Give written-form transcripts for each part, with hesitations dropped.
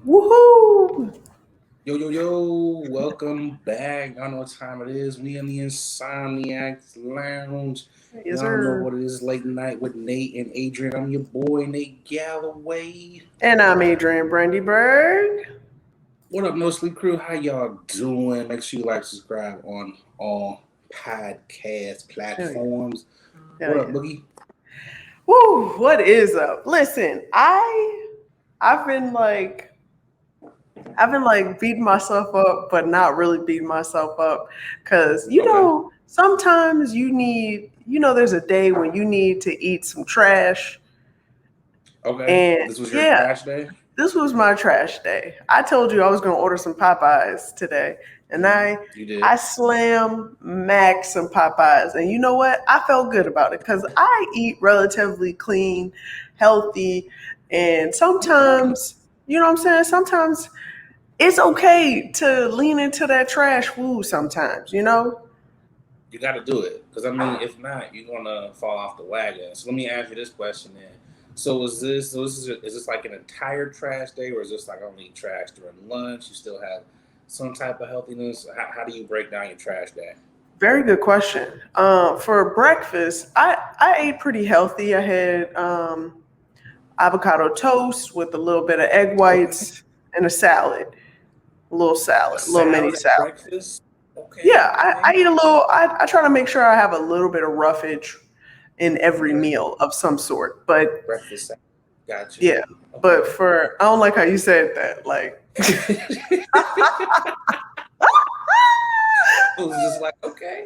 Woohoo! Yo, yo, yo, welcome back. Y'all know what time it is. We in the Insomniacs Lounge. Yes, Y'all know sir. what it is, late night with Nate and Adrian. I'm your boy, Nate Galloway. And I'm Adrian Brandyberg. What up, No Sleep Crew? How y'all doing? Make sure you like, subscribe on all podcast Hell yeah. platforms. Hell What up, yeah. Boogie? Woo! What is up? Listen, I've been like beating myself up, but not really beating myself up. Cause Okay. sometimes you need there's a day when you need to eat some trash. Okay. And This was your yeah, trash day? this was my trash day. I told you I was gonna order some Popeyes today, and You I did. slam max some Popeyes, and you know what? I felt good about it because I eat relatively clean, healthy, and sometimes you know what I'm saying. Sometimes it's okay to lean into that trash food. Sometimes You got to do it because I mean, if not, you're gonna fall off the wagon. So let me ask you this question then. So is this like an entire trash day, or is this like only trash during lunch? You still have some type of healthiness. How do you break down your trash day? Very good question. For breakfast, I ate pretty healthy. I had avocado toast with a little bit of egg Okay, whites and a salad, a a little mini salad at salad. breakfast. Okay, Yeah, I okay. eat a little. I try to make sure I have a little bit of roughage in every Okay, meal of some sort. But breakfast salad. Got you. yeah, Okay. but for I don't like how you said that. Like, I was just like, okay.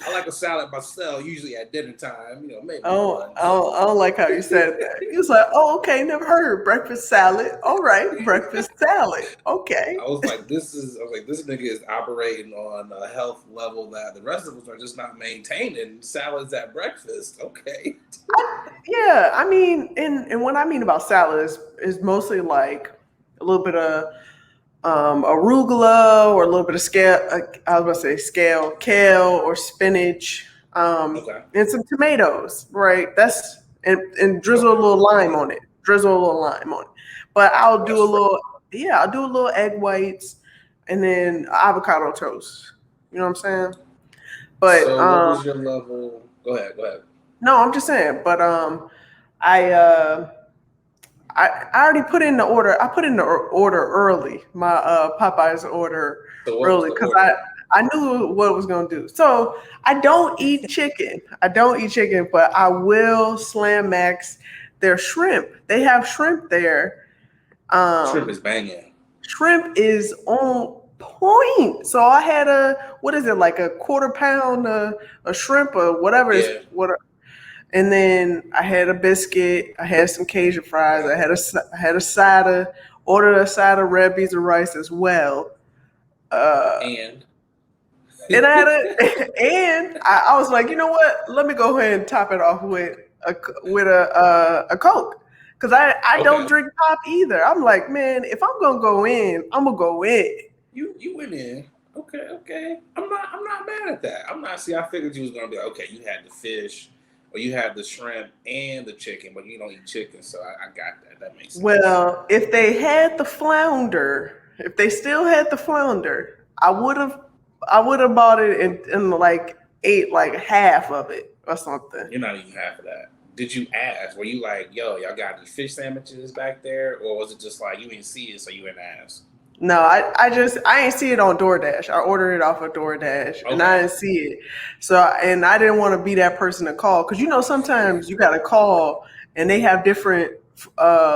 I like a salad myself, usually at dinner time, maybe oh, lunch. I don't like how you said that. He was like, "Oh, okay, never heard of breakfast salad. All right, breakfast salad. Okay." I was like, this nigga is operating on a health level that the rest of us are just not maintaining. Salads at breakfast. Okay. Yeah, I mean, and what I mean about salad is mostly like a little bit of arugula or a little bit of scale. I was going to say scale, kale or spinach, Okay. and some tomatoes. Right. And drizzle a Okay. little lime on it. Drizzle a little lime on it. But That's fresh. I'll do a little egg whites and then avocado toast. You know what I'm saying? But So what was your level? Go ahead. Go ahead. no, I'm just saying. But I I already put in the order. I put in the order early. My Popeyes order So what was early the because order? I knew what it was gonna do. So I don't eat chicken. I don't eat chicken, but I will slam max their shrimp. They have shrimp there. Shrimp is Um, banging. Shrimp is on point. So I had what is it like a quarter pound a shrimp or whatever is Yeah. what. And then I had a biscuit. I had some Cajun fries. I had a cider. Ordered a side of red beans and rice as well. Uh, And and I was like, you know what? Let me go ahead and top it off with a Coke because I don't okay. drink pop either. I'm like, man, if I'm gonna go in, I'm gonna go in. You went in. Okay, okay. I'm not mad at that. I'm not see I figured you was gonna be like, okay, you had the fish or you had the shrimp and the chicken, but you don't eat chicken, so I got that. That makes sense. Well, if they had the flounder, if they still had the flounder, I would have bought it and like ate like half of it or something. You're not eating half of that. Did you ask? Were you like, yo, y'all got any fish sandwiches back there? Or was it just like you didn't see it, so you didn't ask? No, I didn't see it on DoorDash. I ordered it off of DoorDash and I Okay. didn't see it. So and I didn't want to be that person to call because sometimes you got to call and they have different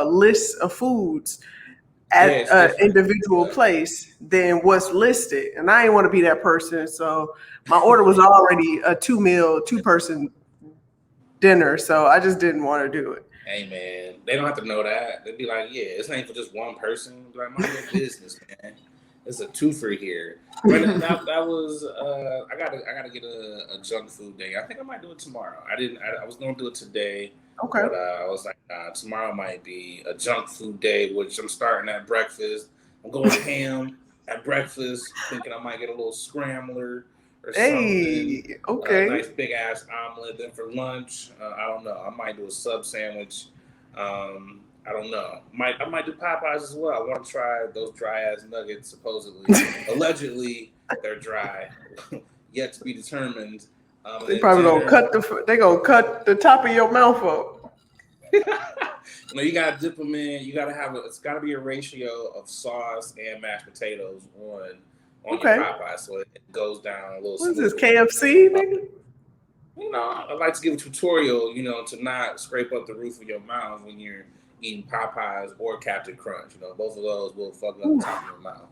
lists of foods Yeah, at it's an different. individual Yeah. place than what's listed. And I didn't want to be that person. So my order was already a two person dinner. So I just didn't want to do it. Hey man, they don't have to know that. They'd be like, yeah, it's not for just one person. Be like, mind your business, man. It's a twofer here. But that was I gotta get a junk food day. I think I might do it tomorrow. I didn't. I was gonna do it today, Okay. but I was like, nah, tomorrow might be a junk food day, which I'm starting at breakfast. I'm going ham at breakfast, thinking I might get a little scrambler or something. Hey, A okay. nice big ass omelet. Then for lunch, I don't know. I might do a sub sandwich. I don't know. I might do Popeyes as well. I want to try those dry ass nuggets. Supposedly, allegedly, they're dry. Yet to be determined. And They then probably dinner. they gonna cut the top of your mouth up. You gotta dip them in. You gotta have it's gotta be a ratio of sauce and mashed potatoes on your Okay. Popeye, so it goes down a little What is this, smoother. KFC, nigga? I like to give a tutorial, to not scrape up the roof of your mouth when you're eating Popeyes or Captain Crunch. Both of those will fuck up the top of your mouth.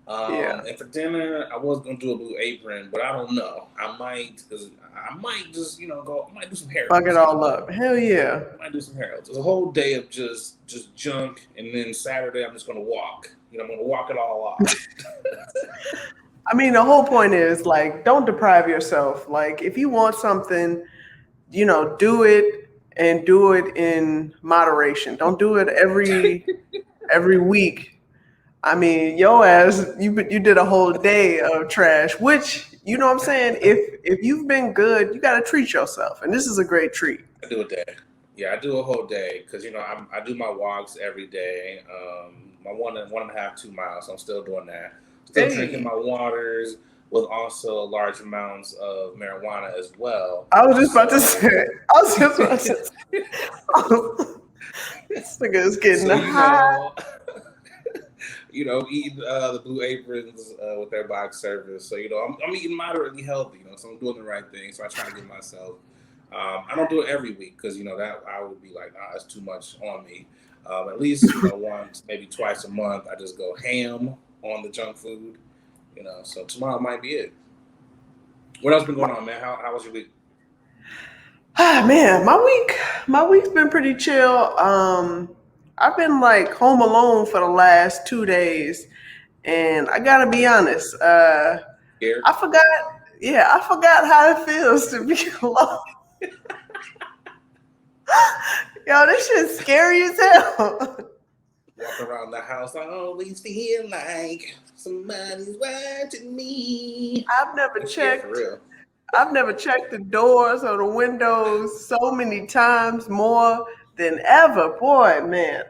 Yeah. And for dinner, I was gonna do a Blue Apron, but I don't know. I might, cause I might just, go. I might do some Fuck it Harold's. all up. Hell yeah. I might do some Harold's. It's a whole day of just junk, and then Saturday I'm just gonna walk. I'm gonna walk it all off. I mean, the whole point is like, don't deprive yourself. Like, if you want something, do it and do it in moderation. Don't do it every week. I mean, yo ass, you did a whole day of trash, which you know what I'm saying. If you've been good, you got to treat yourself, and this is a great treat. I do a day. Yeah, I do a whole day because I do my walks every day. My 1.5, 2 miles. So I'm still doing that. Still drinking my waters with also large amounts of marijuana as well. I was just about to say. This nigga is getting high. Eating the Blue Aprons with their box service. So I'm eating moderately healthy. So I'm doing the right thing. So I try to give myself. I don't do it every week because that I would be like, nah, that's too much on me. At least once, maybe twice a month, I just go ham on the junk food. So tomorrow might be it. What else been going on, man? How was your week? Ah, man, my week's been pretty chill. I've been like home alone for the last 2 days, and I gotta be honest. Scared? I forgot. Yeah, I forgot how it feels to be alone. Yo, this shit's scary as hell. Walk around the house, I always feel like somebody's watching me. I've never checked the doors or the windows so many times more than ever. Boy, man,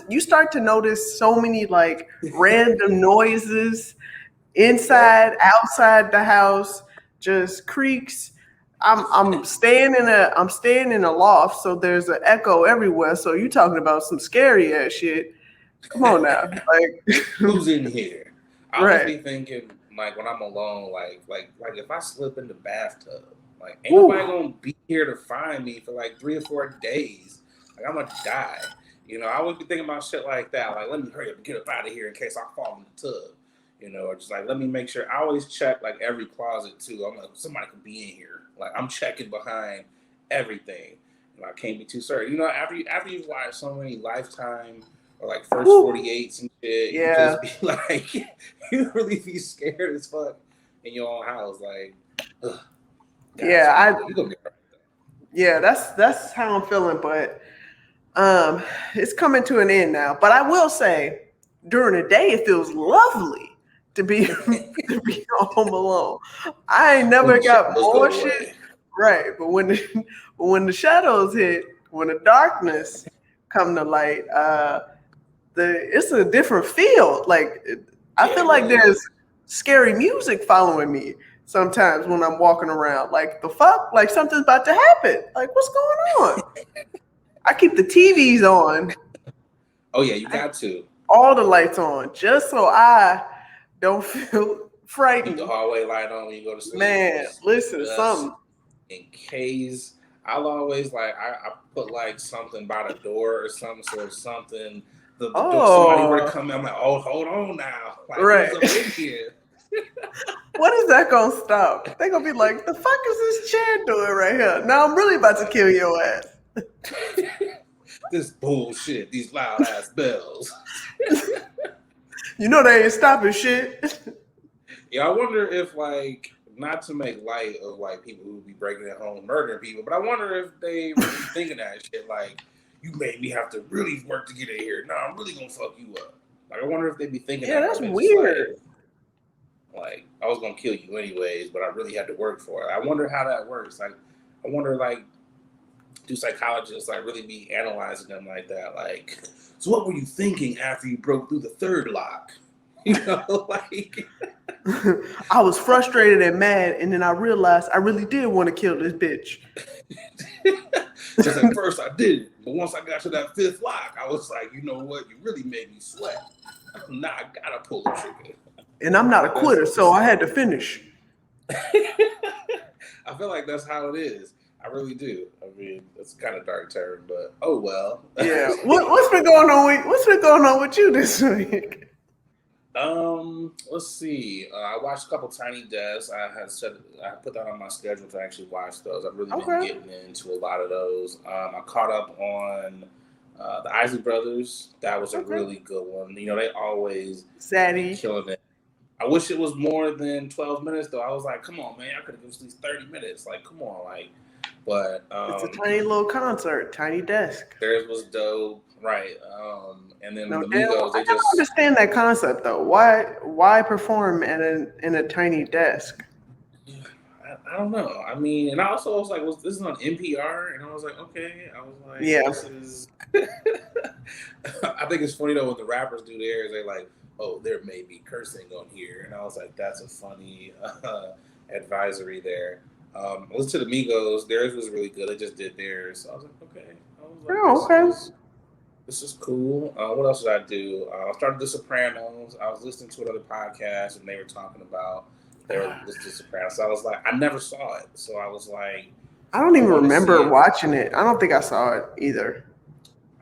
you start to notice so many like random noises inside, outside the house, just creaks. I'm staying in a loft, so there's an echo everywhere. So you talking about some scary ass shit. Come on now. Like who's in here? I right. always be thinking like when I'm alone, like if I slip in the bathtub, like ain't nobody gonna be here to find me for like 3 or 4 days. Like I'm gonna die. I always be thinking about shit like that. Like let me hurry up and get up out of here in case I fall in the tub. Or just like let me make sure. I always check like every closet too. I'm like somebody could be in here. Like I'm checking behind everything. I can't be too certain. After you've watched so many Lifetime or like First 48s and shit, you just be like, you really be scared as fuck in your own house. Like, ugh. Yeah, you gonna be right though. Yeah, that's how I'm feeling, but it's coming to an end now. But I will say, during the day, it feels lovely to be home alone. I ain't never got more shit. Right, but when the shadows hit, when the darkness come to light, it's a different feel. Like I feel like there's scary music following me sometimes when I'm walking around. Like the fuck, like something's about to happen. Like what's going on? I keep the TVs on. Oh yeah, you got to. All the lights on, just so I don't feel frightened. Keep the hallway light on when you go to sleep. Man, listen, something. In case I'll always like I put like something by the door or something, so if something the door, somebody were to come in, I'm like, oh, hold on now, like, right? Who's up in here? What is that gonna stop? They gonna be like, the fuck is this chair doing right here? Now I'm really about to kill your ass. This bullshit, these loud ass bells. They ain't stopping shit. Yeah, I wonder if like, not to make light of like people who be breaking their home, murdering people, but I wonder if they really thinking that shit like, you made me have to really work to get in here. No, I'm really gonna fuck you up. Like I wonder if they be thinking that. Yeah, that's weird. Like I was gonna kill you anyways, but I really had to work for it. I wonder how that works. Like I wonder like do psychologists like really be analyzing them like that? Like, so what were you thinking after you broke through the third lock? You know, like I was frustrated and mad, and then I realized I really did want to kill this bitch. because at first I didn't, but once I got to that fifth lock, I was like, you know what? You really made me sweat. Now I gotta pull the trigger. And I'm not a That's quitter, so I had to finish. I feel like that's how it is. I really do. I mean, it's kind of dark term, but oh well. Yeah. What's been going on with you this week? Let's see. I watched a couple Tiny Desks. I put that on my schedule to actually watch those. I've really been getting into a lot of those. I caught up on the Isley Brothers. That was a really good one. You know, they always Zaddy. killing it. I wish it was more than 12 minutes though. I was like, come on, man, I could have given at least 30 minutes. Like, come on, like. But it's a tiny little concert, Tiny Desk. Theirs was dope, right? And then No, the Migos, I don't understand that concept though. Why perform in a tiny desk? I don't know. I mean, and I also was like, this is on NPR? And I was like, okay. I was like, yeah. This is. I think it's funny though when the rappers do theirs. They're like, oh, there may be cursing on here, and I was like, that's a funny advisory there. Listen to the Migos. Theirs was really good. They just did theirs. So I was like, okay. I was like, this is cool. What else did I do? I started The Sopranos. I was listening to another podcast, and they were talking about listening to Sopranos. So I was like, I never saw it. So I was like, I don't even remember watching it. I don't think I saw it either.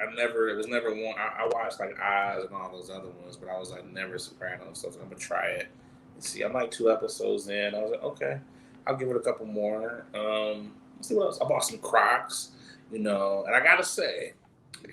It was never one. I watched like Oz and all those other ones, but I was like, never Sopranos. So I was like, I'm going to try it and see. I'm like 2 episodes in. I was like, okay. I'll give it a couple more. Let's see what else. I bought some Crocs, you know, and I gotta say,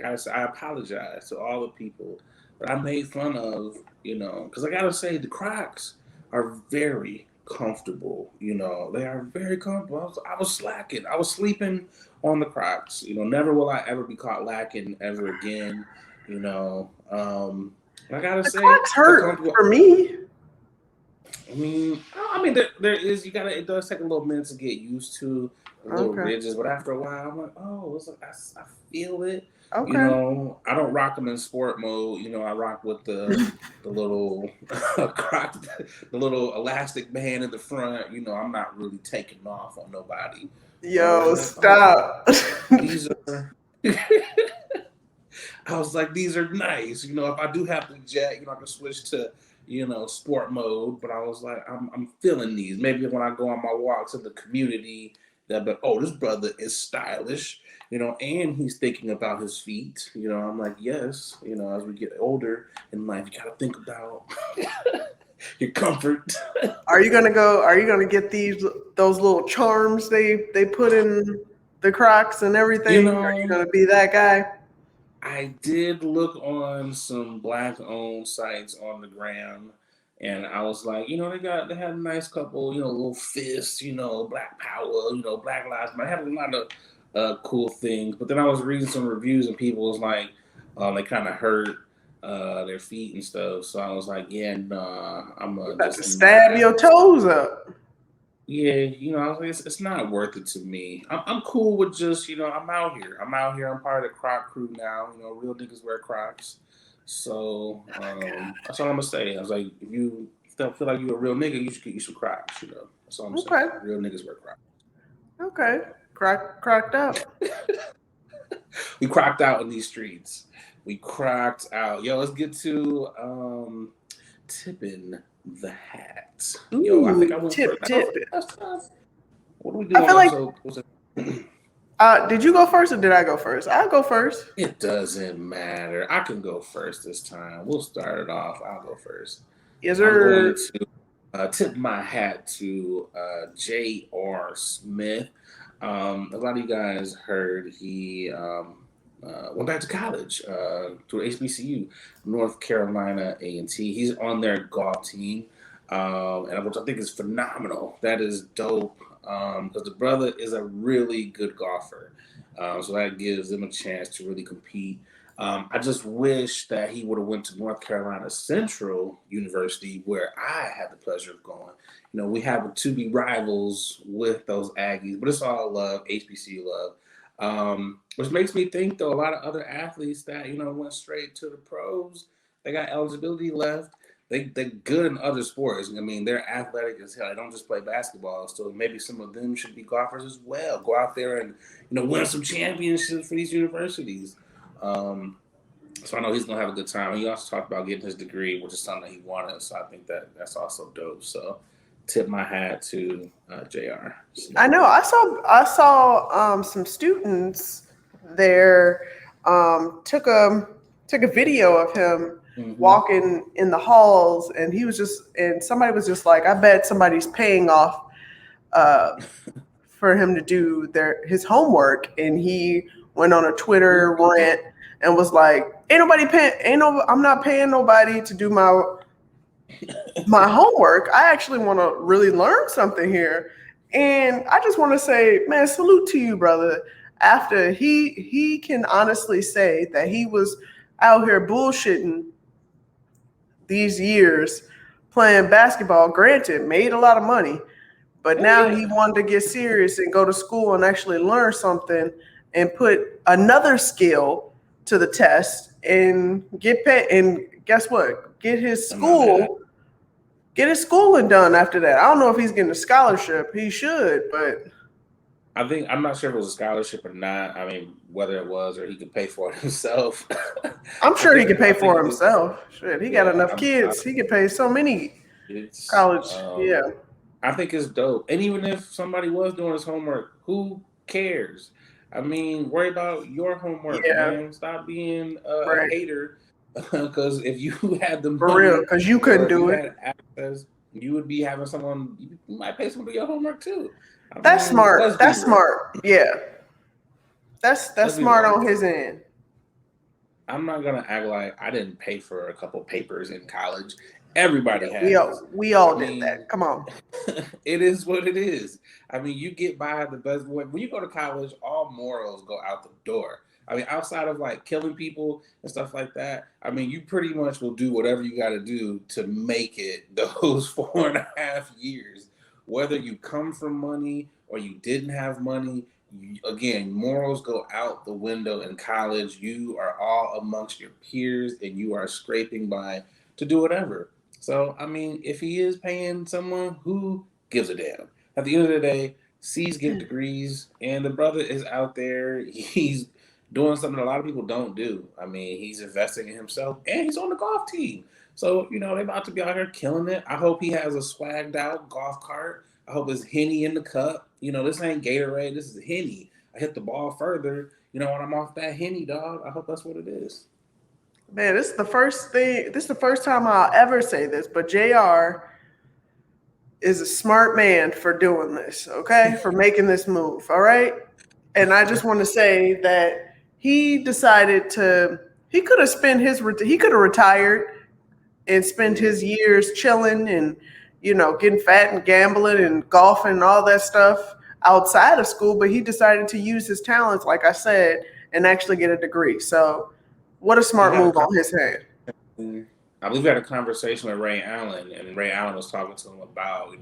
I apologize to all the people that I made fun of, you know, because I gotta say the Crocs are very comfortable. You know, they are very comfortable. I was slacking. I was sleeping on the Crocs. You know, never will I ever be caught lacking ever again. You know, I gotta say, Crocs hurt for me. I mean, there is. It does take a little minute to get used to the little ridges, but after a while, I'm like, oh, it's like I feel it. Okay. You know, I don't rock them in sport mode. You know, I rock with the little the little elastic band in the front. You know, I'm not really taking off on nobody. Yo, stop. These are. I was like, these are nice. You know, if I do have to jet, you know, I can switch to, you know, sport mode. But I was like, I'm feeling these. Maybe when I go on my walks in the community, they'll be, oh, this brother is stylish, you know, and he's thinking about his feet. You know, I'm like, yes, you know, as we get older in life, you got to think about your comfort. Are you gonna get those little charms they put in the Crocs and everything? You know, are you gonna be that guy? I did look on some Black-owned sites on the gram, and I was like, you know, they had a nice couple, you know, little fists, you know, Black Power, you know, Black Lives Matter. They had a lot of cool things. But then I was reading some reviews, and people was like, they kind of hurt their feet and stuff. So I was like, yeah, nah, I'm gonna just stab your toes up. Yeah, you know, it's not worth it to me. I'm cool with just, you know, I'm out here. I'm part of the Croc crew now. You know, real niggas wear Crocs. So that's all I'm gonna say. I was like, if you don't feel like you're a real nigga, you should get you some Crocs. You know, that's all I'm saying. Real niggas wear Crocs. Okay, crocked out. We crocked out in these streets. We crocked out. Yo, let's get to tipping the hat. Ooh, yo, I think I went tip. What do we do? I feel like. Did you go first or did I go first? I'll go first. It doesn't matter. I can go first this time. We'll start it off. I'll go first. Yes, sir. I'm going to tip my hat to J.R. Smith. A lot of you guys heard he went back to college to HBCU, North Carolina A&T. He's on their golf team, and which I think is phenomenal. That is dope because the brother is a really good golfer. So that gives them a chance to really compete. I just wish that he would have went to North Carolina Central University, where I had the pleasure of going. You know, we have to be rivals with those Aggies, but it's all love, HBCU love. Which makes me think though a lot of other athletes that went straight to the pros, they got eligibility left. They're good in other sports. I mean, they're athletic as hell. They don't just play basketball. So maybe some of them should be golfers as well. Go out there and win some championships for these universities. So I know he's gonna have a good time. He also talked about getting his degree, which is something that he wanted. So I think that's also dope. So tip my hat to Jr. I know. I saw some students there took a video of him walking in the halls, and somebody was just like, I bet somebody's paying off for him to do his homework, and he went on a Twitter rant and was like, I'm not paying nobody to do my homework. I actually want to really learn something here. And I just want to say, man, salute to you, brother. After he can honestly say that he was out here bullshitting these years playing basketball, granted, made a lot of money, but now he wanted to get serious and go to school and actually learn something and put another skill to the test and get paid. And guess what? Get his schooling done after that. I don't know if he's getting a scholarship. He should, but I'm not sure if it was a scholarship or not. I mean, whether it was or he could pay for it himself. I'm sure he could pay for it himself. Shit, he got enough kids. He could pay so many college. I think it's dope. And even if somebody was doing his homework, who cares? I mean, worry about your homework, man. Stop being a hater. Because if you had the money, for real, because you couldn't do it, access, you would be having someone. You might pay someone to do your homework too. That's smart. That's smart. Yeah, that's smart on his end. I'm not gonna act like I didn't pay for a couple papers in college. Everybody has. We all did that. Come on. It is what it is. I mean, you get by the best. When you go to college, all morals go out the door. I mean, outside of like killing people and stuff like that, I mean, you pretty much will do whatever you got to do to make it those 4.5 years. Whether you come from money or you didn't have money, again, morals go out the window in college. You are all amongst your peers and you are scraping by to do whatever. So, I mean, if he is paying someone, who gives a damn? At the end of the day, C's get degrees and the brother is out there. He's doing something a lot of people don't do. I mean, he's investing in himself and he's on the golf team. So, they're about to be out here killing it. I hope he has a swagged out golf cart. I hope it's Henny in the cup. This ain't Gatorade. This is Henny. I hit the ball further, when I'm off that Henny, dog. I hope that's what it is. Man, this is the first time I'll ever say this, but JR is a smart man for doing this, okay? For making this move, all right? And I just want to say that he decided he could have retired and spent his years chilling and, getting fat and gambling and golfing and all that stuff outside of school, but he decided to use his talents, like I said, and actually get a degree. So what a smart move on his hand. I believe we had a conversation with Ray Allen, and Ray Allen was talking to him about,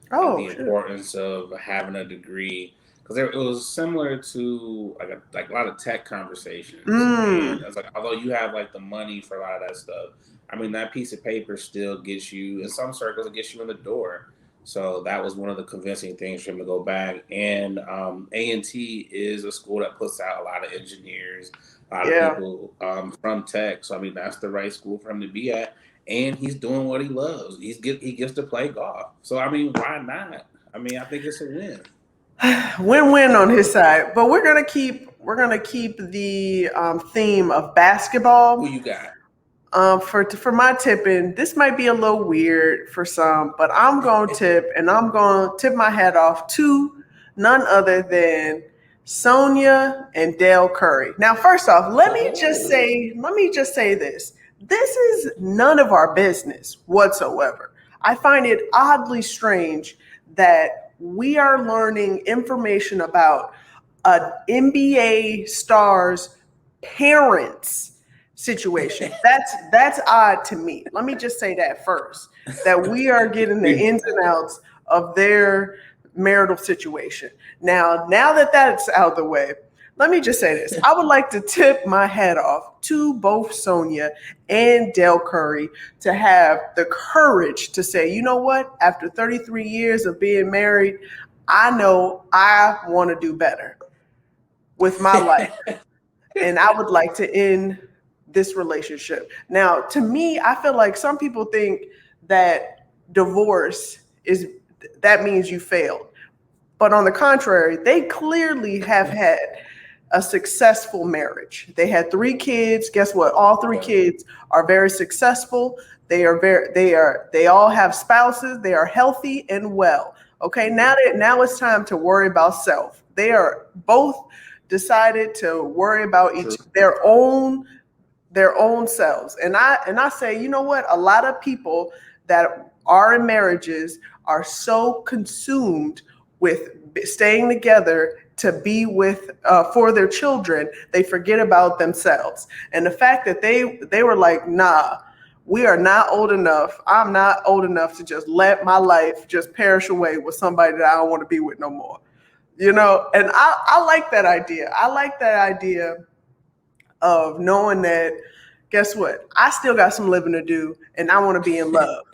the importance of having a degree. Because it was similar to like a lot of tech conversations. And it's like, although you have like the money for a lot of that stuff, I mean, that piece of paper still gets you, in some circles, it gets you in the door. So that was one of the convincing things for him to go back. And A&T is a school that puts out a lot of engineers, a lot of people from tech. So, I mean, that's the right school for him to be at. And he's doing what he loves. He gets to play golf. So, I mean, why not? I mean, I think it's a win. Win-win on his side. But we're gonna keep the theme of basketball. Who you got? For my tipping, this might be a little weird for some, but I'm going to tip, and I'm going to tip my hat off to none other than Sonia and Dale Curry. Now, first off, let me just say this. This is none of our business whatsoever. I find it oddly strange that we are learning information about an NBA star's parents' situation. That's odd to me. Let me just say that first, that we are getting the ins and outs of their marital situation. Now that that's out of the way, let me just say this. I would like to tip my hat off to both Sonia and Del Curry to have the courage to say, you know what? After 33 years of being married, I know I want to do better with my life. And I would like to end this relationship. Now, to me, I feel like some people think that divorce is that means you failed. But on the contrary, they clearly have had a successful marriage. They had 3 kids. Guess what? All 3 kids are very successful. They all have spouses. They are healthy and well. Okay, now it's time to worry about self. They are both decided to worry about their own selves. And I say, you know what? A lot of people that are in marriages are so consumed with staying together to be with for their children, they forget about themselves. And the fact that they were like, nah, we are not old enough. I'm not old enough to just let my life just perish away with somebody that I don't want to be with no more. You know, and I like that idea. I like that idea of knowing that, guess what? I still got some living to do and I want to be in love.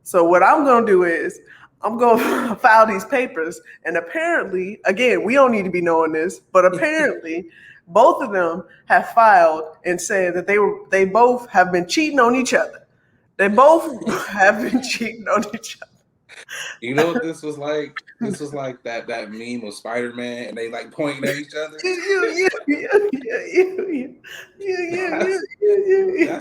So what I'm going to do is I'm going to file these papers. And apparently, again, we don't need to be knowing this, but apparently both of them have filed and said that they both have been cheating on each other. They both have been cheating on each other. You know what this was like? This was like that meme of Spider-Man, and they like pointing at each other. That's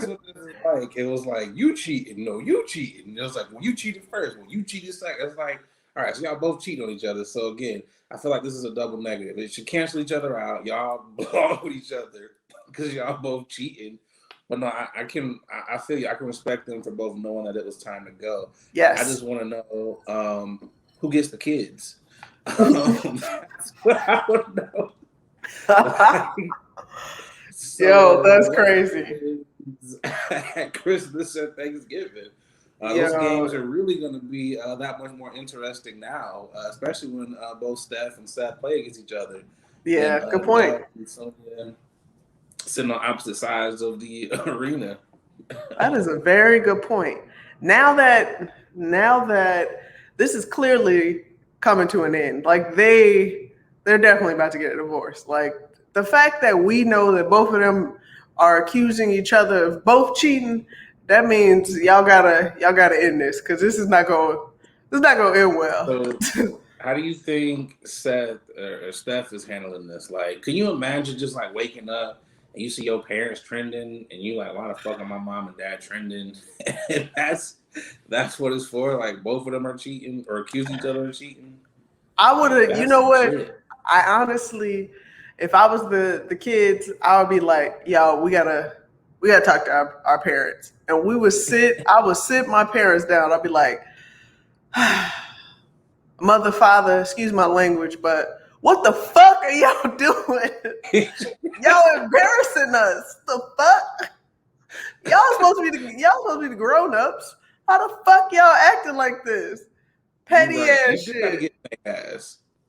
what this is like. It was like, you cheating, no, you cheating. And it was like, well, you cheated first, well, you cheated second. It's like, all right, so y'all both cheat on each other. So again, I feel like this is a double negative. It should cancel each other out. Y'all belong with each other because y'all both cheating. But no, I feel you. I can respect them for both knowing that it was time to go. Yes. I just want to know who gets the kids. That's what I want to know. Yo, that's crazy. At Christmas and Thanksgiving. Those games are really going to be that much more interesting now, especially when both Steph and Seth play against each other. Yeah, and, good point. Sitting on opposite sides of the arena. That is a very good point. Now that this is clearly coming to an end, like they're definitely about to get a divorce. Like the fact that we know that both of them are accusing each other of both cheating, that means y'all gotta end this because this is not going to end well. So, how do you think Seth or Steph is handling this? Like, can you imagine just like waking up and you see your parents trending and you like, why the fuck are my mom and dad trending? And that's what it's for. Like both of them are cheating or accusing each other of cheating. I would have, you know what? Shit. I honestly, if I was the kids, I would be like, yo, we gotta talk to our parents. And I would sit my parents down. I'd be like, mother, father, excuse my language, but what the fuck are y'all doing? Y'all embarrassing us. The fuck? Y'all supposed to be the grown-ups. How the fuck y'all acting like this? Petty ass shit.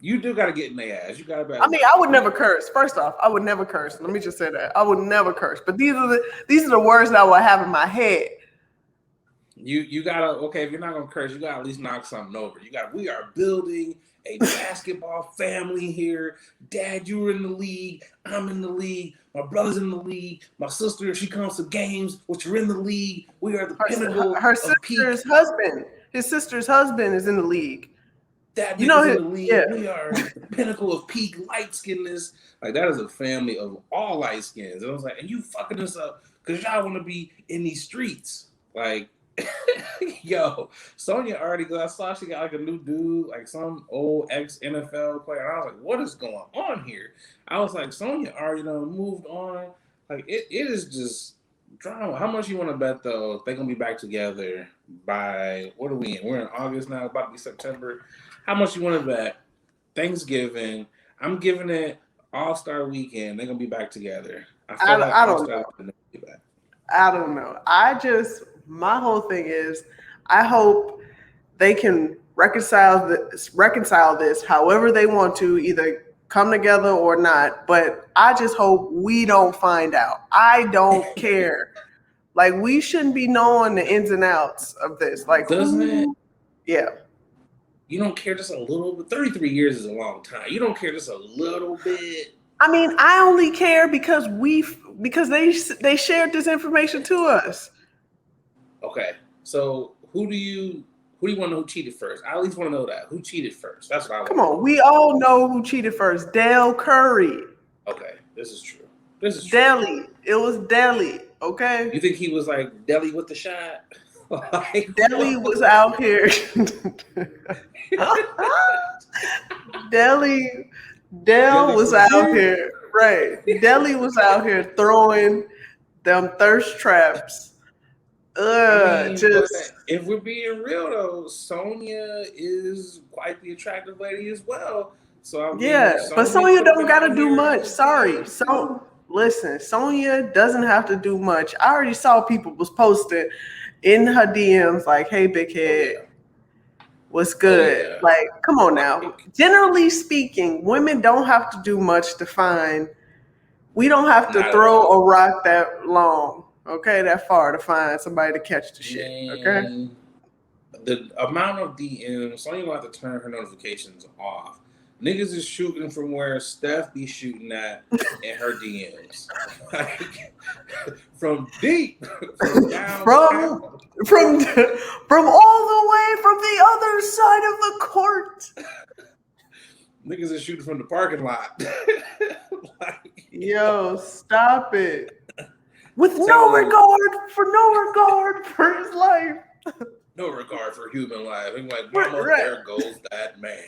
You do gotta get in their ass. You gotta. I mean, I would never curse. First off, I would never curse. Let me just say that I would never curse. But these are the words that I would have in my head. You gotta, okay, if you're not gonna curse, you gotta at least knock something over. We are building a basketball family here. Dad, you were in the league. I'm in the league. My brother's in the league. My sister, she comes to games, which are in the league. We are the pinnacle. Her sister's husband. His sister's husband is in the league. That in the league. Yeah. We are the pinnacle of peak light skinness. Like that is a family of all light skins. And I was like, and you fucking us up because y'all want to be in these streets. Like, yo, Sonia already I saw she got like a new dude, like some old ex-NFL player. And I was like, what is going on here? I was like, Sonia already moved on. Like it is just drama. How much you want to bet though? They're gonna be back together by what are we in? We're in August now, about to be September. How much you want to bet? Thanksgiving. I'm giving it All-Star Weekend. They're gonna be back together. I don't know. I don't know. My whole thing is, I hope they can reconcile this however they want to, either come together or not. But I just hope we don't find out. I don't care. Like, we shouldn't be knowing the ins and outs of this. Like, Doesn't it? Yeah. You don't care just a little bit. 33 years is a long time. You don't care just a little bit. I mean, I only care because they shared this information to us. Okay, so who do you want to know who cheated first? I at least want to know that. Who cheated first? That's what I want. Come on, we all know who cheated first. Dale Curry. Okay, this is true. Deli. It was Deli. Okay. You think he was like Deli with the shot? Deli was out here. Dell was out here. Right. Deli was out here throwing them thirst traps. If we're being real though, Sonya is quite the attractive lady as well. So but Sonya don't gotta do much. Sorry. Listen, Sonya doesn't have to do much. I already saw people was posting in her DMs like, "Hey, big head, what's good?" Yeah. Like, come on now. Generally speaking, women don't have to do much to find. We don't have to throw a rock that long, okay, that far to find somebody to catch the shit. Okay. The amount of DMs, Sonya gonna have to turn her notifications off. Niggas is shooting from where Steph be shooting at in her DMs. Like, from deep, from downtown. From all the way from the other side of the court. Niggas is shooting from the parking lot. Yo, stop it. With no regard for his life. No regard for human life. I'm like, mama, there goes that man.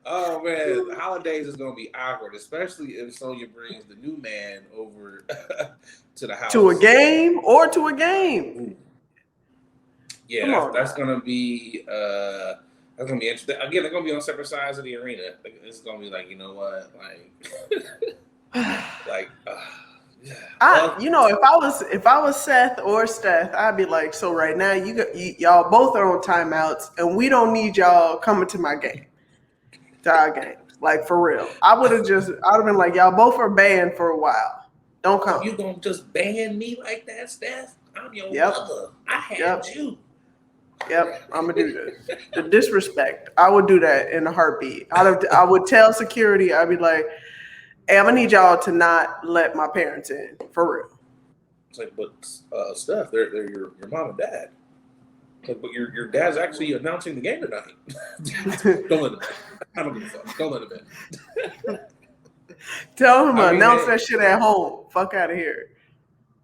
Oh man, the holidays is gonna be awkward, especially if Sonya brings the new man over to the house. To a game. Ooh. Yeah, that's gonna be interesting. Again, they're gonna be on separate sides of the arena. It's gonna be like, you know what, like, if I was Seth or Steph, I'd be like, so right now y'all both are on timeouts, and we don't need y'all coming to our games. Like, for real. I'd have been like, y'all both are banned for a while. Don't come. You gonna just ban me like that, Steph? I'm your mother. I had you. Yep, I'm gonna do this. The disrespect. I would do that in a heartbeat. I would tell security. I'd be like, "Hey, I'm gonna need y'all to not let my parents in, for real." It's like, but Steph, they're your mom and dad. Like, but your dad's actually announcing the game tonight. Don't let him in. I don't give a fuck. Don't let him in. Tell him to announce that shit at home. Fuck out of here.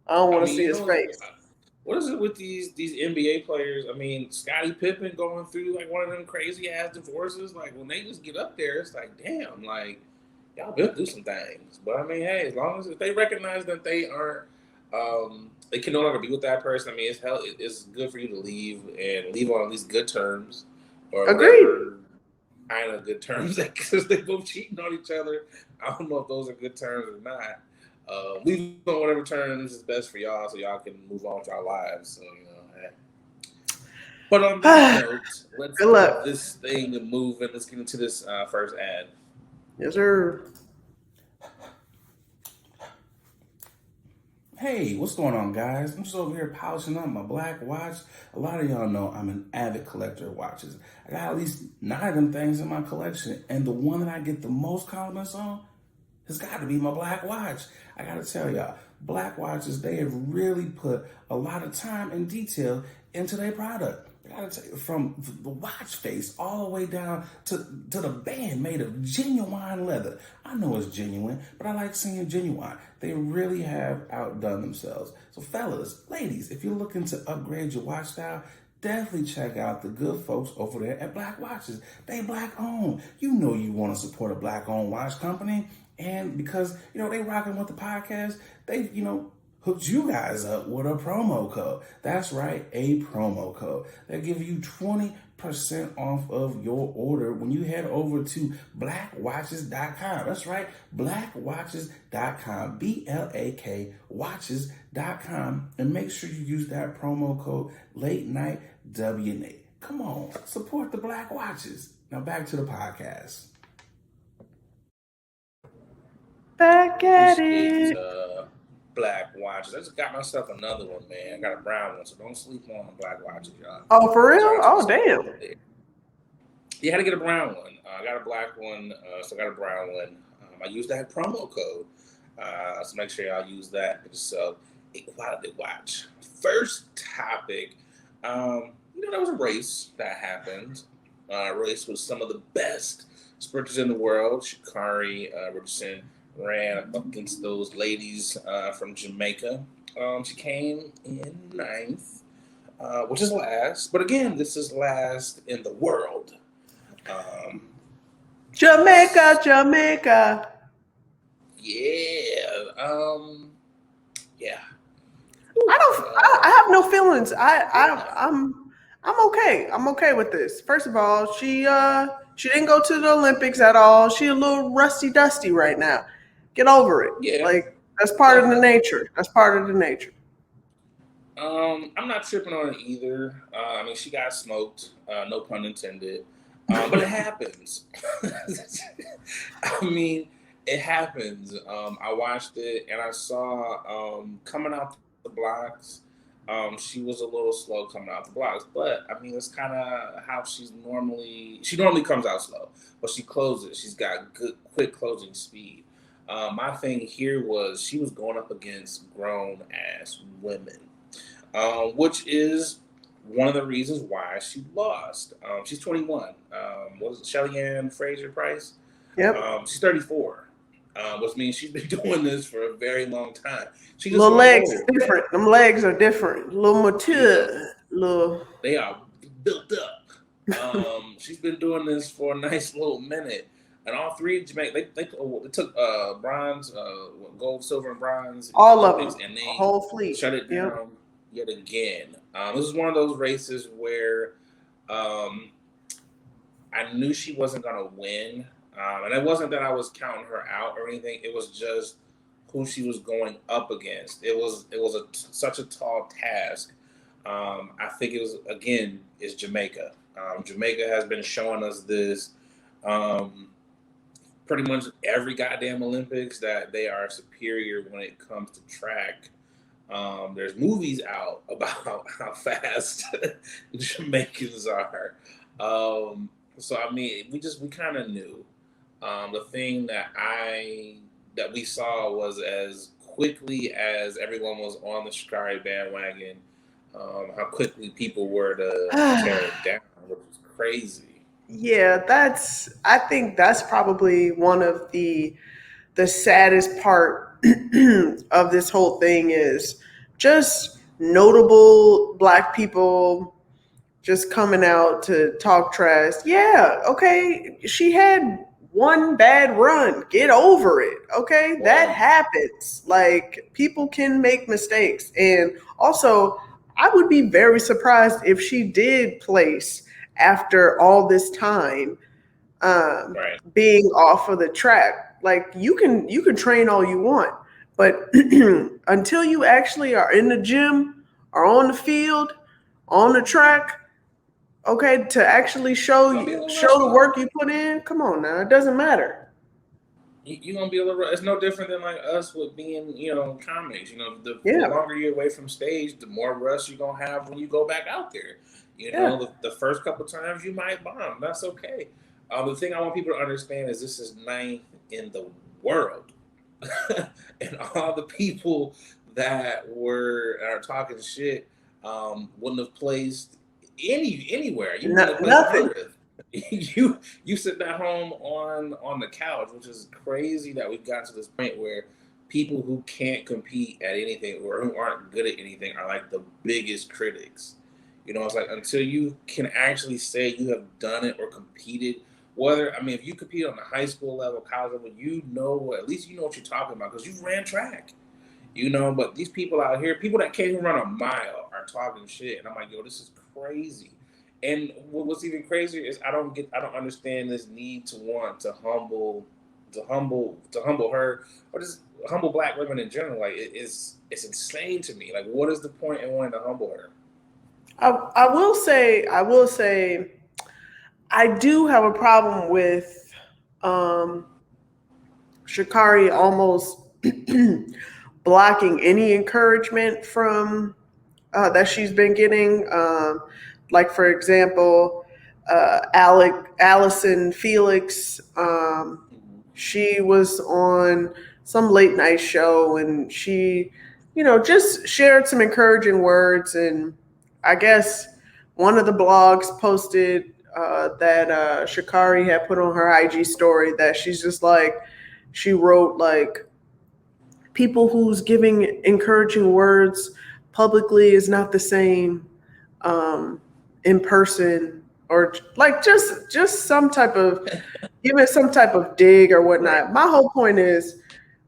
I don't want to see his face. What is it with these NBA players? I mean, Scottie Pippen going through like one of them crazy ass divorces. Like, when they just get up there, it's like, damn, like, y'all been through some things. But I mean, hey, as long as they recognize that they aren't, they can no longer be with that person. I mean, it's good for you to leave and leave on at least good terms. Or agreed. Kind of good terms, because they both cheating on each other. I don't know if those are good terms or not. Leave on whatever terms is best for y'all, so y'all can move on with our lives. So, you know, hey. But on that note, let's get this thing moving. Let's get into this first ad. Yes, sir. Hey, what's going on, guys? I'm just over here polishing up my black watch. A lot of y'all know I'm an avid collector of watches. I got at least 9 of them things in my collection, and the one that I get the most compliments on has got to be my black watch. I got to tell y'all, black watches, they have really put a lot of time and detail into their product. I gotta tell you, from the watch face all the way down to the band made of genuine leather. I know it's genuine, but I like seeing genuine. They really have outdone themselves. So fellas, ladies, if you're looking to upgrade your watch style, definitely check out the good folks over there at Black Watches. They black owned. You know you want to support a black owned watch company. And because, they rocking with the podcast, they, hooked you guys up with a promo code. That's right, a promo code. They'll give you 20% off of your order when you head over to blackwatches.com. That's right, blackwatches.com, BLAK watches.com, and make sure you use that promo code late night WNA. Come on, support the black watches. Now back to the podcast. Back at Appreciate it. black watches. I just got myself another one, man. I got a brown one, so don't sleep on the black watches, y'all. Oh, for real? Shout out to Oh, the damn. there. You had to get a brown one. I got a black one, so I got a brown one. I used that promo code, so make sure y'all use that. So, a quality watch. First topic. There was a race that happened. Race with some of the best sprinters in the world. Sha'Carri Richardson ran up against those ladies from Jamaica. She came in ninth, which is last. But again, this is last in the world. Jamaica, Jamaica. Yeah. Yeah. I have no feelings. I'm okay. I'm okay with this. First of all, she didn't go to the Olympics at all. She a little rusty dusty right now. Get over it. Yeah. Like that's part of the nature. That's part of the nature. I'm not tripping on it either. I mean, she got smoked. No pun intended. But it happens. I mean, it happens. I watched it and I saw coming out the blocks. She was a little slow coming out the blocks, but I mean, it's kind of how she normally comes out slow, but she closes. She's got good, quick closing speed. My thing here was she was going up against grown ass women, which is one of the reasons why she lost. She's 21. What is it, Shelly Ann Fraser Price? Yep. She's 34. Which means she's been doing this for a very long time. She just Little legs old. are different. Them legs are different. Little mature. Little. They are built up. She's been doing this for a nice little minute. And all three Jamaica, they took bronze, gold, silver, and bronze. All of them. And they a whole fleet. shut it down yet again. This is one of those races where I knew she wasn't going to win. And it wasn't that I was counting her out or anything. It was just who she was going up against. It was such a tall task. I think it's Jamaica. Jamaica has been showing us this pretty much every goddamn Olympics that they are superior when it comes to track. There's movies out about how fast Jamaicans are. So I mean, we kind of knew. The thing that we saw was as quickly as everyone was on the Sha'Carri bandwagon, how quickly people were to tear it down, which was crazy. Yeah, I think that's probably one of the saddest part of this whole thing is just notable black people just coming out to talk trash. Yeah, okay, she had one bad run. Get over it. Okay, that happens. Like people can make mistakes. And also, I would be very surprised if she did place after all this time Right. being off of the track. Like you can train all you want, but until you actually are in the gym or on the field, on the track, okay, to actually show the work you put in, come on now, it doesn't matter. You're gonna be a little. It's no different than like us with being, comics. The Yeah. longer you're away from stage, the more rust you're gonna have when you go back out there. The first couple times you might bomb. That's okay. The thing I want people to understand is this is ninth in the world, and all the people that are talking shit wouldn't have placed anywhere. You wouldn't have placed Nothing. 100th. You sitting at home on the couch, which is crazy that we've got to this point where people who can't compete at anything or who aren't good at anything are like the biggest critics. It's like until you can actually say you have done it or competed, if you compete on the high school level, college level, at least you know what you're talking about because you've ran track. But these people out here, people that can't even run a mile are talking shit. And I'm like, yo, this is crazy. And what's even crazier is I don't understand this need to want to humble her or just humble black women in general. Like it's insane to me. Like, what is the point in wanting to humble her? I will say, I do have a problem with um, Shikari almost blocking any encouragement from that she's been getting. Like for example, Allison Felix. She was on some late night show and she, just shared some encouraging words. And I guess one of the blogs posted that Shikari had put on her IG story that she's just like, she wrote like, people who's giving encouraging words publicly is not the same um, in person, or like just some type of giving some type of dig or Right. whatnot. My whole point is,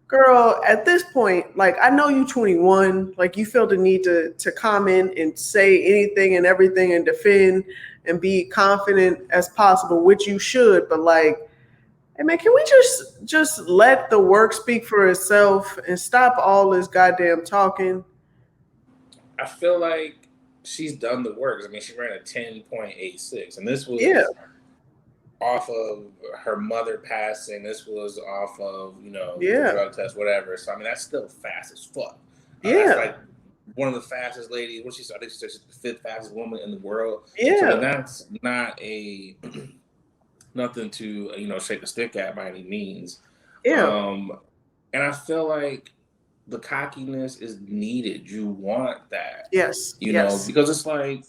girl, at this point, like I know you 21, like you feel the need to comment and say anything and everything and defend and be confident as possible, which you should, but like, hey man, can we just let the work speak for itself and stop all this goddamn talking? I feel like she's done the work. I mean, she ran a 10.86, and this Yeah, was off of her mother passing. This was off of the yeah, drug test, whatever. So I mean, that's still fast as fuck. That's yeah, like one of the fastest ladies. What she said, I think she said she's the fifth fastest woman in the world. So I mean, yeah, that's not a nothing to shake a stick at by any means. yeah. Um, and I feel like the cockiness is needed. You want that, Yes, yes, because it's like,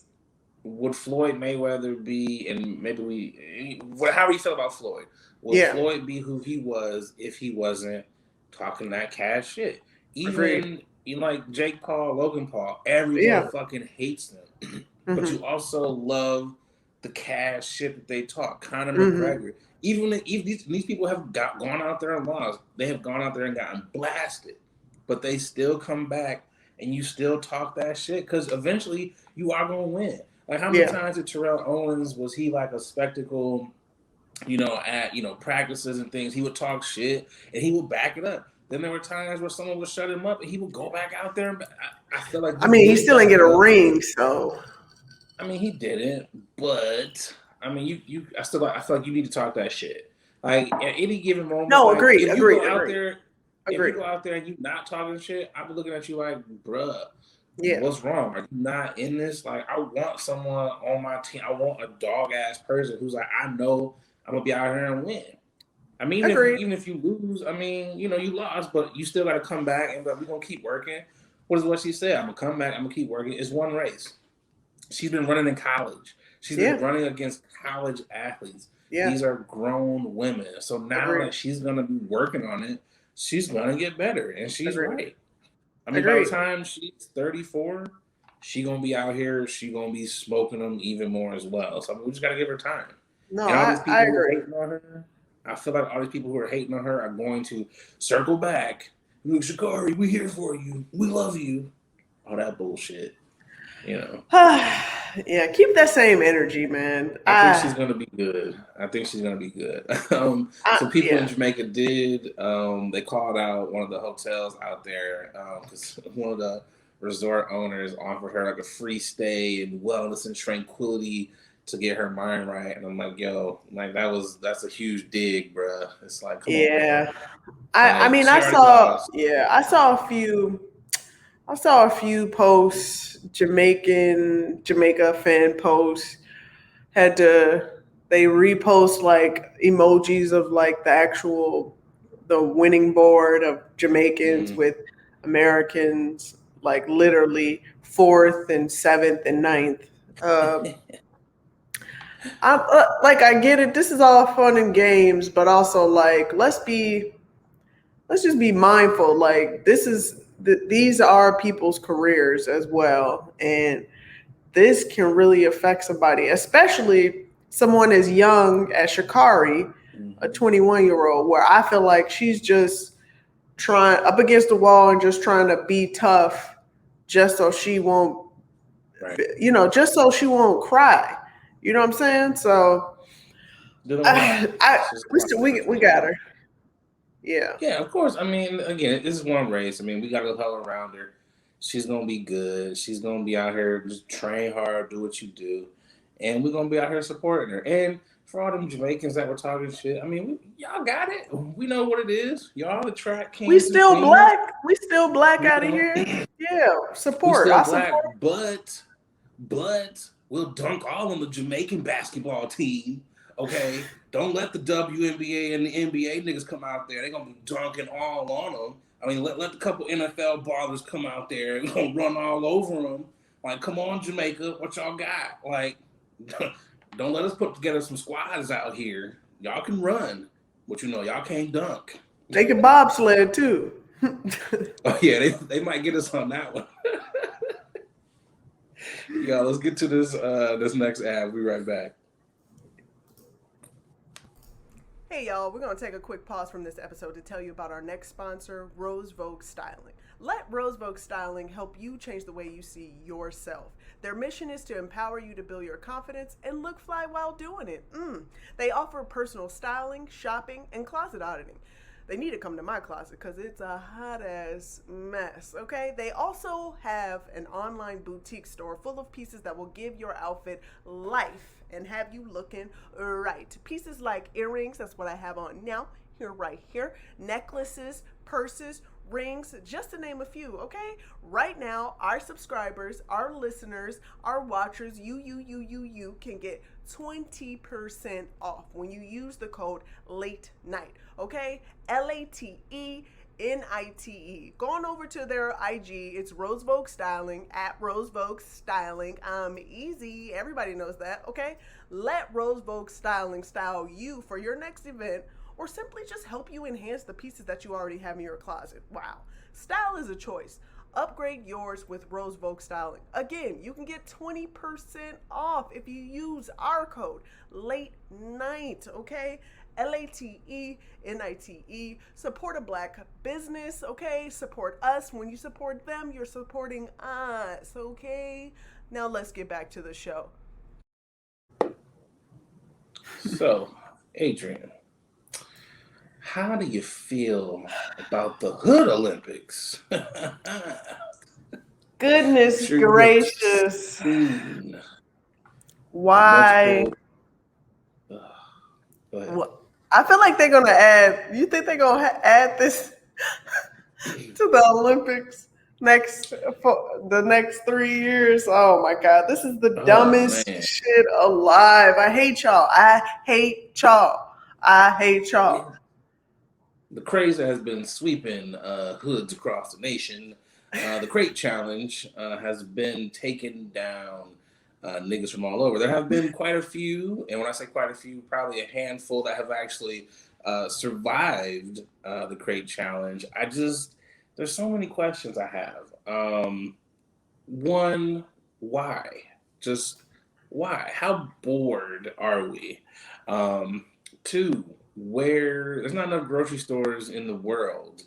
would Floyd Mayweather be, and maybe how do you feel about Floyd? Would yeah. Floyd be who he was if he wasn't talking that cash shit? Agreed. Even like Jake Paul, Logan Paul, everyone Yeah. fucking hates them, but Mm-hmm. you also love the cash shit that they talk. Conor Mm-hmm. McGregor, even if these people have gone out there and lost, they have gone out there and gotten blasted, but they still come back and you still talk that shit because eventually you are gonna win. Like how many Yeah. times did Terrell Owens was he like a spectacle, at practices and things? He would talk shit and he would back it up. Then there were times where someone would shut him up and he would go back out there. And I feel like I you mean, he get still didn't that get a love. ring, so I mean, he didn't, but I mean, I feel like you need to talk that shit. Like at any given moment, no, like agreed, if you agreed, go out agreed, there, if you agreed. go out there and you not talking shit, I'll be looking at you like, bruh, Yeah, what's wrong? Are you not in this? Like, I want someone on my team. I want a dog ass person who's like, I know I'm gonna be out here and win. I mean, agreed. even if you lose, I mean, you lost, but you still got to come back and we're gonna keep working. What is what she said? I'm gonna come back. I'm gonna keep working. It's one race. She's been running in college. She's been Yeah, running against college athletes. yeah, These are grown women. So now agreed, that she's gonna be working on it, she's gonna get better, and she's agreed, right. I mean, by the agreed. time she's 34, she gonna be out here. She gonna be smoking them even more as well. So I mean, we just gotta give her time. No, And all these I people who are agree. hating on her, I feel like all these people who are hating on her are going to circle back. Look, Shakari, we here for you. We love you. All that bullshit. You know. Yeah, keep that same energy, man. I think she's gonna be good. I think she's gonna be good. So people in Yeah, Jamaica did. They called out one of the hotels out there because one of the resort owners offered her like a free stay and wellness and tranquility to get her mind right. And I'm like, yo, like that's a huge dig, bruh. It's like, come on, man. yeah. I Like mean, she already lost. I saw a few. I saw a few posts, Jamaica fan posts, had to they repost like emojis of like the winning board of Jamaicans Mm. with Americans like literally fourth and seventh and ninth. I get it. This is all fun and games, but also like let's just be mindful. Like these are people's careers as well, and this can really affect somebody, especially someone as young as Shakari, a Mm-hmm. 21-year-old, where I feel like she's just trying up against the wall and just trying to be tough, just so she won't, Right. just so she won't cry. You know what I'm saying? So Did a lot. I She's lost we everything. got her. Yeah. Yeah, of course. I mean, again, this is one race. I mean, we got to hell around her. She's gonna be good. She's gonna be out here just train hard, do what you do, and we're gonna be out here supporting her. And for all them Jamaicans that were talking shit, I mean, y'all got it. We know what it is. Y'all the track We kings and still queens. black. We still black You out of know, here. Yeah, we support. still I black, support. but we'll dunk all on the Jamaican basketball team. Okay, don't let the WNBA and the NBA niggas come out there. They're gonna be dunking all on them. I mean, let a couple NFL ballers come out there and gonna run all over them. Like, come on, Jamaica, what y'all got? Like, don't let us put together some squads out here. Y'all can run, but y'all can't dunk. They can bobsled too. Oh yeah, they might get us on that one. Yeah, let's get to this next ad. We'll be right back. Hey y'all, we're going to take a quick pause from this episode to tell you about our next sponsor, Rose Vogue Styling. Let Rose Vogue Styling help you change the way you see yourself. Their mission is to empower you to build your confidence and look fly while doing it. They offer personal styling, shopping, and closet auditing. They need to come to my closet because it's a hot ass mess, okay? They also have an online boutique store full of pieces that will give your outfit life and have you looking right. Pieces like earrings, that's what I have on now, right here, necklaces, purses, rings, just to name a few, okay? Right now, our subscribers, our listeners, our watchers, you can get 20% off when you use the code LATE NIGHT, okay? LATENITE. Going over to their IG, it's Rose Vogue Styling, at Rose Vogue Styling. Easy, everybody knows that, okay? Let Rose Vogue Styling style you for your next event, or simply just help you enhance the pieces that you already have in your closet. Wow. Style is a choice. Upgrade yours with Rose Vogue Styling. Again, you can get 20% off if you use our code LATE NIGHT, okay? LATENITE. Support a black business, okay? Support us. When you support them, you're supporting us, okay? Now let's get back to the show. So, Adrian, how do you feel about the Hood Olympics? Goodness Sure, gracious. Why? Multiple, I feel like they're going to add, you think they're going to add this to the Olympics for the next 3 years? Oh my God. This is the dumbest shit alive. I hate y'all. The craze that has been sweeping hoods across the nation, the Crate Challenge has been taking down niggas from all over. There have been quite a few, and when I say quite a few, probably a handful that have actually survived the Crate Challenge. There's so many questions I have. One, why? Just why? How bored are we? Two, where there's not enough grocery stores in the world.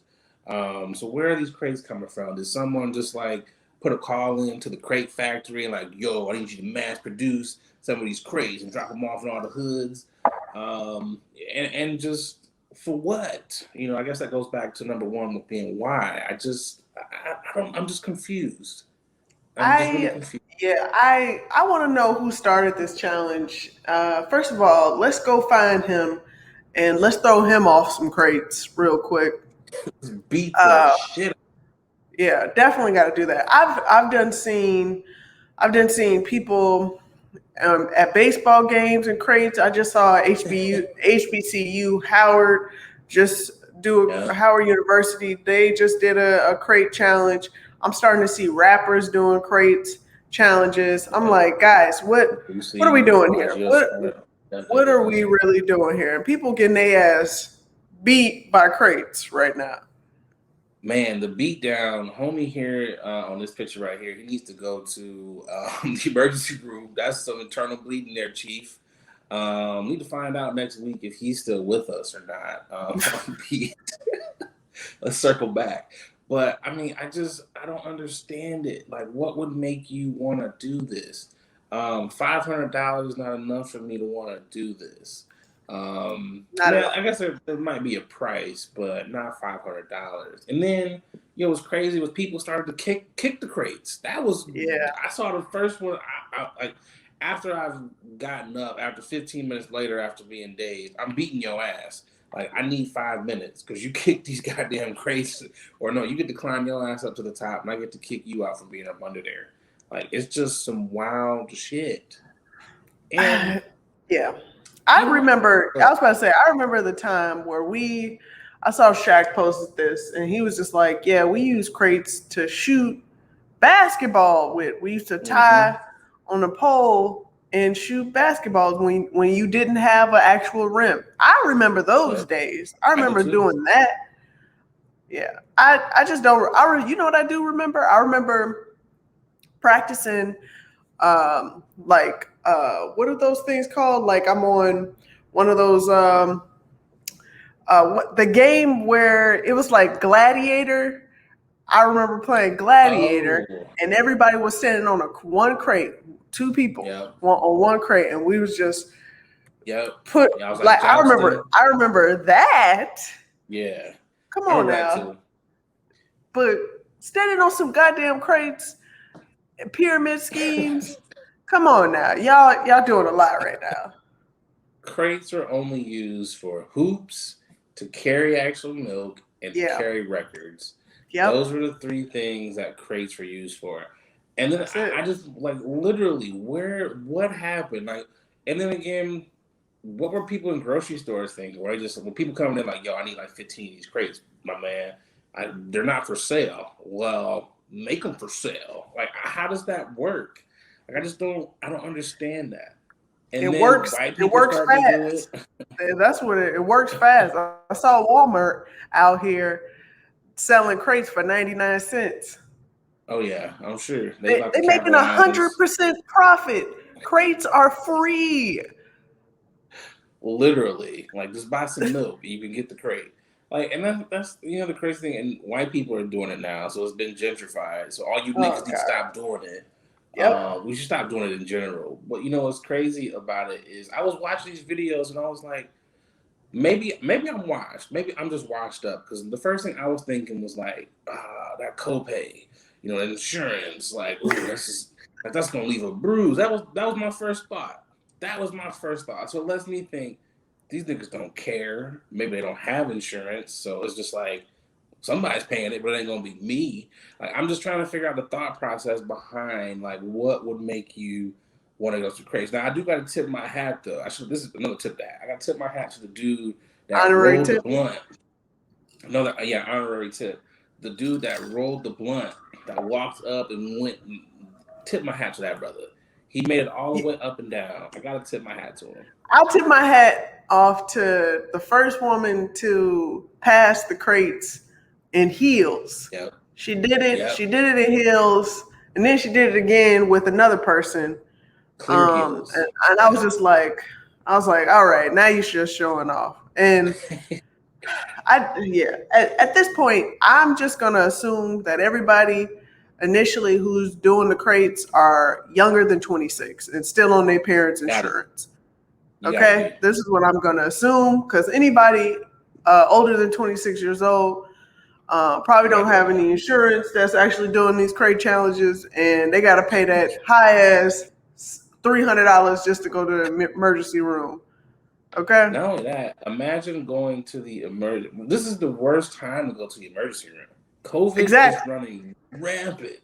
So where are these crates coming from? Did someone just like put a call in to the crate factory and like, yo, I need you to mass produce some of these crates and drop them off in all the hoods? And just for what? I guess that goes back to number one with being why. I'm just confused. I'm just really confused. Yeah, I want to know who started this challenge. First of all, let's go find him and let's throw him off some crates real quick. Beat the shit. Yeah, definitely got to do that. I've done seen people at baseball games and crates. I just saw HBCU Howard Howard University. They just did a crate challenge. I'm starting to see rappers doing crates challenges. I'm like, guys, what are we doing here? What are we really doing here? And people getting their ass beat by crates right now. Man, the beatdown, homie here on this picture right here, he needs to go to the emergency room. That's some internal bleeding there, Chief. Need to find out next week if he's still with us or not. Let's circle back. But I mean, I don't understand it. Like, what would make you want to do this? $500 is not enough for me to want to do this. I guess there might be a price, but not $500. And then You know what's crazy was people started to kick the crates. That was Yeah. I saw the first one. I like after I've gotten up after 15 minutes later after being dazed, I'm beating your ass. Like I need 5 minutes because you kick these goddamn crates, or no, you get to climb your ass up to the top, and I get to kick you out from being up under there. Like it's just some wild shit. And Yeah. you I know, remember, I but was about to say, I remember the time where I saw Shaq posted this and he was just like, yeah, we use crates to shoot basketball with. We used to mm-hmm, tie on a pole and shoot basketballs when you didn't have an actual rim. I remember those yeah, days. I I do remember too. doing that. Yeah. I just don't, you know what I do remember? I remember practicing what are those things called? Like I'm on one of those the game where it was like Gladiator. I remember playing Gladiator, Oh, and everybody was standing on one crate, two people yep, on one crate, and we was just yep. put Yeah, I was like like jousting. I remember that. Yeah, Come I on remember that now, too. but standing on some goddamn crates, pyramid schemes. Come on now, y'all doing a lot right now. Crates are only used for hoops, to carry actual milk, and to Yeah, carry records. Those yep, were the three things that crates were used for. And then that's it. I just like literally what happened? Like, and then again, what were people in grocery stores thinking? Right? Just when people coming in like, yo, I need like 15 of these crates, my man. They're not for sale. Well, make them for sale. Like, how does that work? Like, I don't understand that. It And then works. white It people works start to do fast. it. That's what it works fast. I saw Walmart out here selling crates for 99 cents. Oh yeah, I'm sure they They about to they making capitalize 100% profit. Crates are free. literally. Like just buy some milk, you can get the crate. Like, and that's the crazy thing. And white people are doing it now, so it's been gentrified. So all you Oh niggas need to God. stop doing it. Yep. We should stop doing it in general. But you know what's crazy about it is I was watching these videos and I was like, maybe I'm washed. Maybe I'm just washed up because the first thing I was thinking was like, that copay, insurance. Like, ooh, that's gonna leave a bruise. That was my first thought. That was my first thought. So it lets me think these niggas don't care. Maybe they don't have insurance, so it's just like somebody's paying it, but it ain't gonna be me. Like I'm just trying to figure out the thought process behind like what would make you want to go to crazy. Now I do got to tip my hat though. This is another tip that I got to tip my hat to the dude that Honorary rolled the tip. blunt. Another yeah, honorary tip. The dude that rolled the blunt that walked up and went. Tip my hat to that brother. He made it all the way up and down. I gotta tip my hat to him. I'll tip my hat off to the first woman to pass the crates in heels. Yep. She did it. Yep. She did it in heels, and then she did it again with another person. Clear And, heels. and I was just like, all right, now you're just showing off. And at this point, I'm just gonna assume that everybody initially who's doing the crates are younger than 26 and still on their parents' Got it. insurance. You gotta Okay, be. this is what I'm gonna assume because anybody older than 26 years old probably You don't gotta be have on any that. insurance that's actually doing these crate challenges, and they got to pay that high ass $300 just to go to the emergency room. Okay, Not only that, imagine going to the emergency. This is the worst time to go to the emergency room. COVID is exactly, running rampant.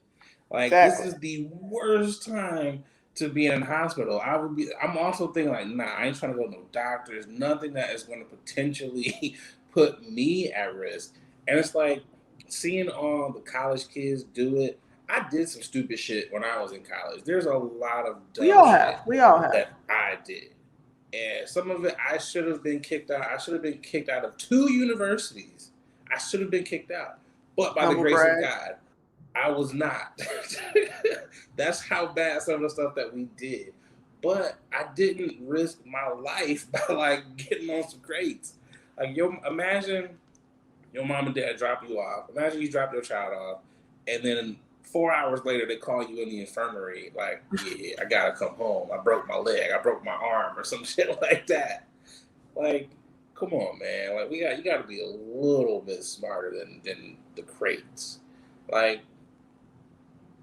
Like this exactly. is the worst time to be in a hospital. I'm also thinking like, nah, I ain't trying to go to no doctors. Nothing that is going to potentially put me at risk. And it's like seeing all the college kids do it. I did some stupid shit when I was in college. There's a lot of We dumb all have. shit We all have. that I did. And some of it I should have been kicked out. I should have been kicked out of 2 universities. I should have been kicked out. But by the Humble grace of brag. God, I was not. That's how bad some of the stuff that we did. But I didn't risk my life by like getting on some crates. Like imagine your mom and dad drop you off. Imagine you drop your child off, and then 4 hours later they call you in the infirmary. Like, yeah, I gotta come home. I broke my leg. I broke my arm, or some shit like that. Like, come on, man. Like, you got to be a little bit smarter than the crates. Like,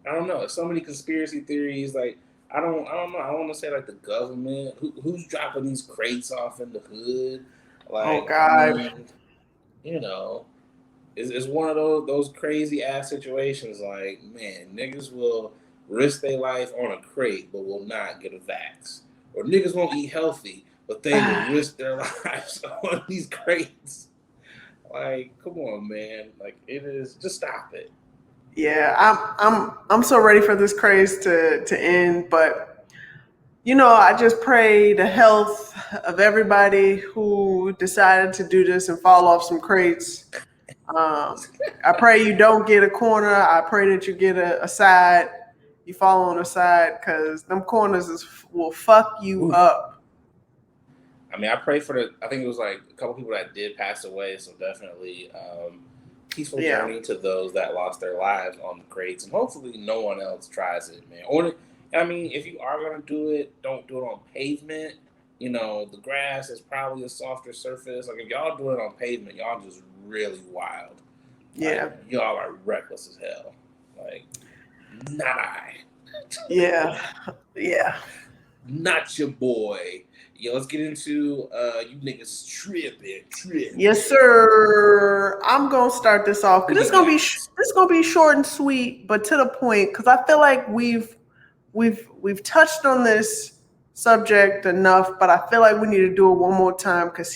I don't know. So many conspiracy theories. Like, I don't know. I want to say like the government. Who's dropping these crates off in the hood? Oh Like, I God. mean, you know, it's one of those crazy ass situations. Like, man, niggas will risk their life on a crate, but will not get a vax. Or niggas won't eat healthy, but they will risk their lives on these crates. Like, come on, man. Like, it is. Just stop it. Yeah, I'm so ready for this craze to end, but I just pray the health of everybody who decided to do this and fall off some crates. I pray you don't get a corner. I pray that you get a side. You fall on a side because them corners will fuck you Oof. up. I mean, I pray for the. I think it was like a couple people that did pass away, so definitely peaceful Yeah, journey to those that lost their lives on the crates, and hopefully no one else tries it, man. Or, I mean, if you are gonna do it, don't do it on pavement. The grass is probably a softer surface. Like if y'all do it on pavement, y'all just really wild. Like yeah, y'all are reckless as hell. Like not I, yeah, yeah. not your boy. Yo, let's get into you niggas Yes, tripping. sir. I'm gonna start this off Who because you got? this is gonna be short and sweet, but to the point. Because I feel like we've touched on this subject enough, but I feel like we need to do it one more time because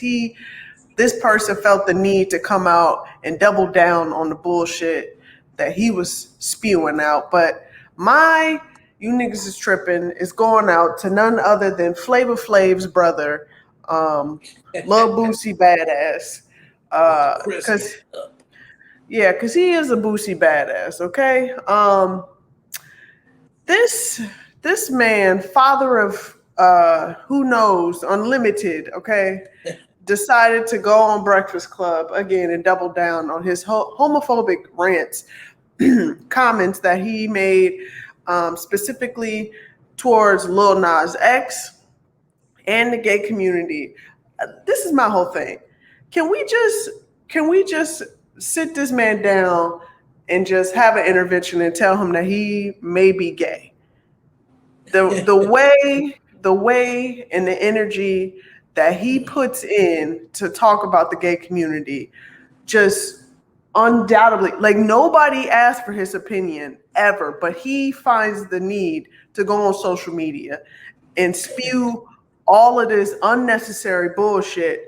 this person felt the need to come out and double down on the bullshit that he was spewing out. But my you niggas is tripping is going out to none other than Flavor Flav's brother, um, Lil Boosie Badass. With the Cause Christmas up. yeah, cause he is a Boosie Badass. Okay. This this man, father of who knows, unlimited. Okay, decided to go on Breakfast Club again and double down on his homophobic rants, comments that he made specifically towards Lil Nas X and the gay community. This is my whole thing. Can we just can we just sit this man down and just have an intervention and tell him that he may be gay? The way and the energy that he puts in to talk about the gay community just undoubtedly, like, nobody asked for his opinion ever, but he finds the need to go on social media and spew all of this unnecessary bullshit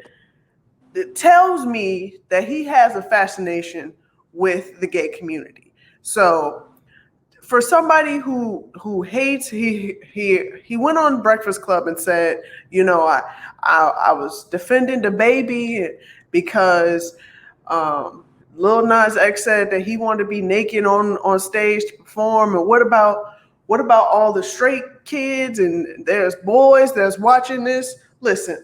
that tells me that he has a fascination with the gay community. So for somebody who hates, he went on Breakfast Club and said, I was defending the baby because um, Lil Nas X said that he wanted to be naked on stage to perform. And what about all the straight kids and there's boys that's watching this? Listen,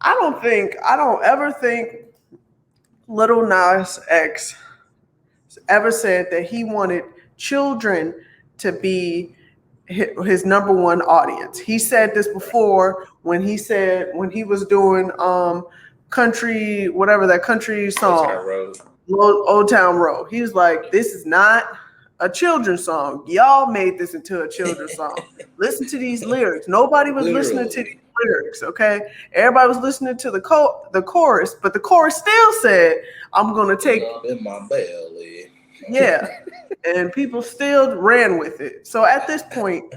I don't ever think Little Nas X ever said that he wanted children to be his number one audience. He said this before when he was doing country, whatever that country Old Town song, Road. Old Town Road. He was like, this is not a children's song. Y'all made this into a children's song. Listen to these lyrics. Nobody was listening to Literally. these lyrics, okay? Everybody was listening to the chorus, but the chorus still said, I'm going to take, Up in my belly. yeah. And people still ran with it. So at this point,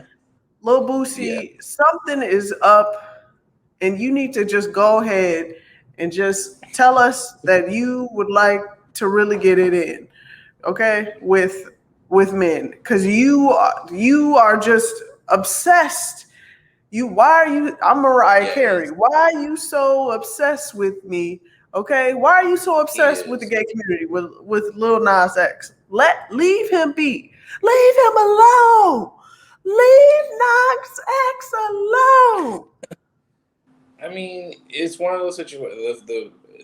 Lil Yeah. Boosie, something is up, and you need to just go ahead and just tell us that you would like to really get it in, okay, with men, because you are just obsessed. Why are you? I'm Mariah Yeah, Carey. Why are you so obsessed with me? Okay, why are you so he obsessed with the is. gay community with Lil Nas X? Leave him be. Leave him alone. Leave Nas X alone. I mean, it's one of those situations.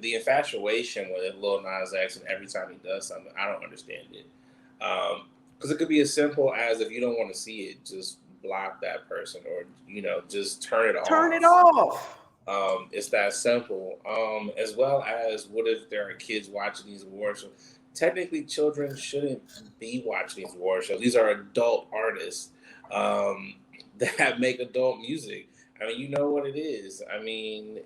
The infatuation with Lil Nas X, and every time he does something, I don't understand it. Because it could be as simple as if you don't want to see it, just block that person, or just turn it Turn it off. off. It's that simple. As well as what if there are kids watching these awards? technically children shouldn't be watching these award shows. These are adult artists um, that make adult music. I mean, you know what it is. I mean,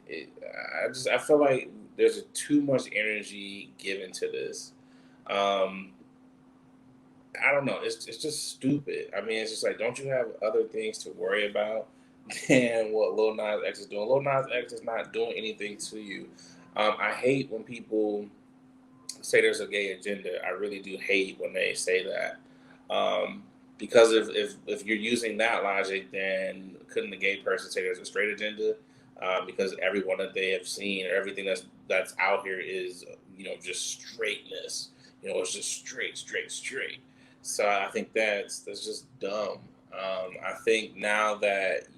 I feel like there's too much energy given to this. Um, I don't know. It's just stupid. I mean, it's just like, don't you have other things to worry about than what Lil Nas X is doing? Lil Nas X is not doing anything to you. I hate when people say there's a gay agenda. I really do hate when they say that. Because if you're using that logic, then couldn't a gay person say there's a straight agenda? Because everyone that they have seen, or everything that's out here is, just straightness. It's just straight, straight, straight. So I think that's just dumb. I think now that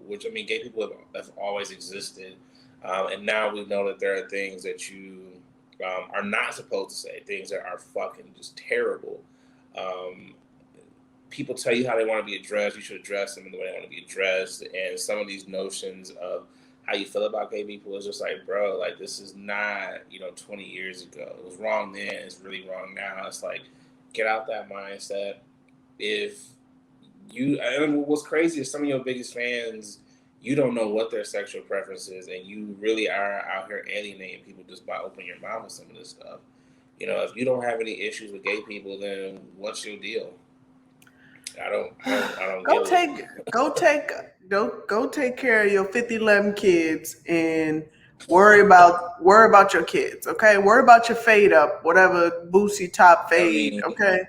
which I mean, gay people have always existed, and now we know that there are things that you are not supposed to say, things that are fucking just terrible. Um, People tell you how they want to be addressed, you should address them in the way they want to be addressed. And some of these notions of how you feel about gay people is just like, bro, like this is not, 20 years ago. It was wrong then, it's really wrong now. It's like, get out that mindset. If and what's crazy is some of your biggest fans, you don't know what their sexual preference is, and you really are out here alienating people just by opening your mouth with some of this stuff. If you don't have any issues with gay people, then what's your deal? I don't Go get take go take care of your 5011 kids and worry about your kids, okay? Worry about your fade up, whatever Boosie top it. I fade, mean, okay?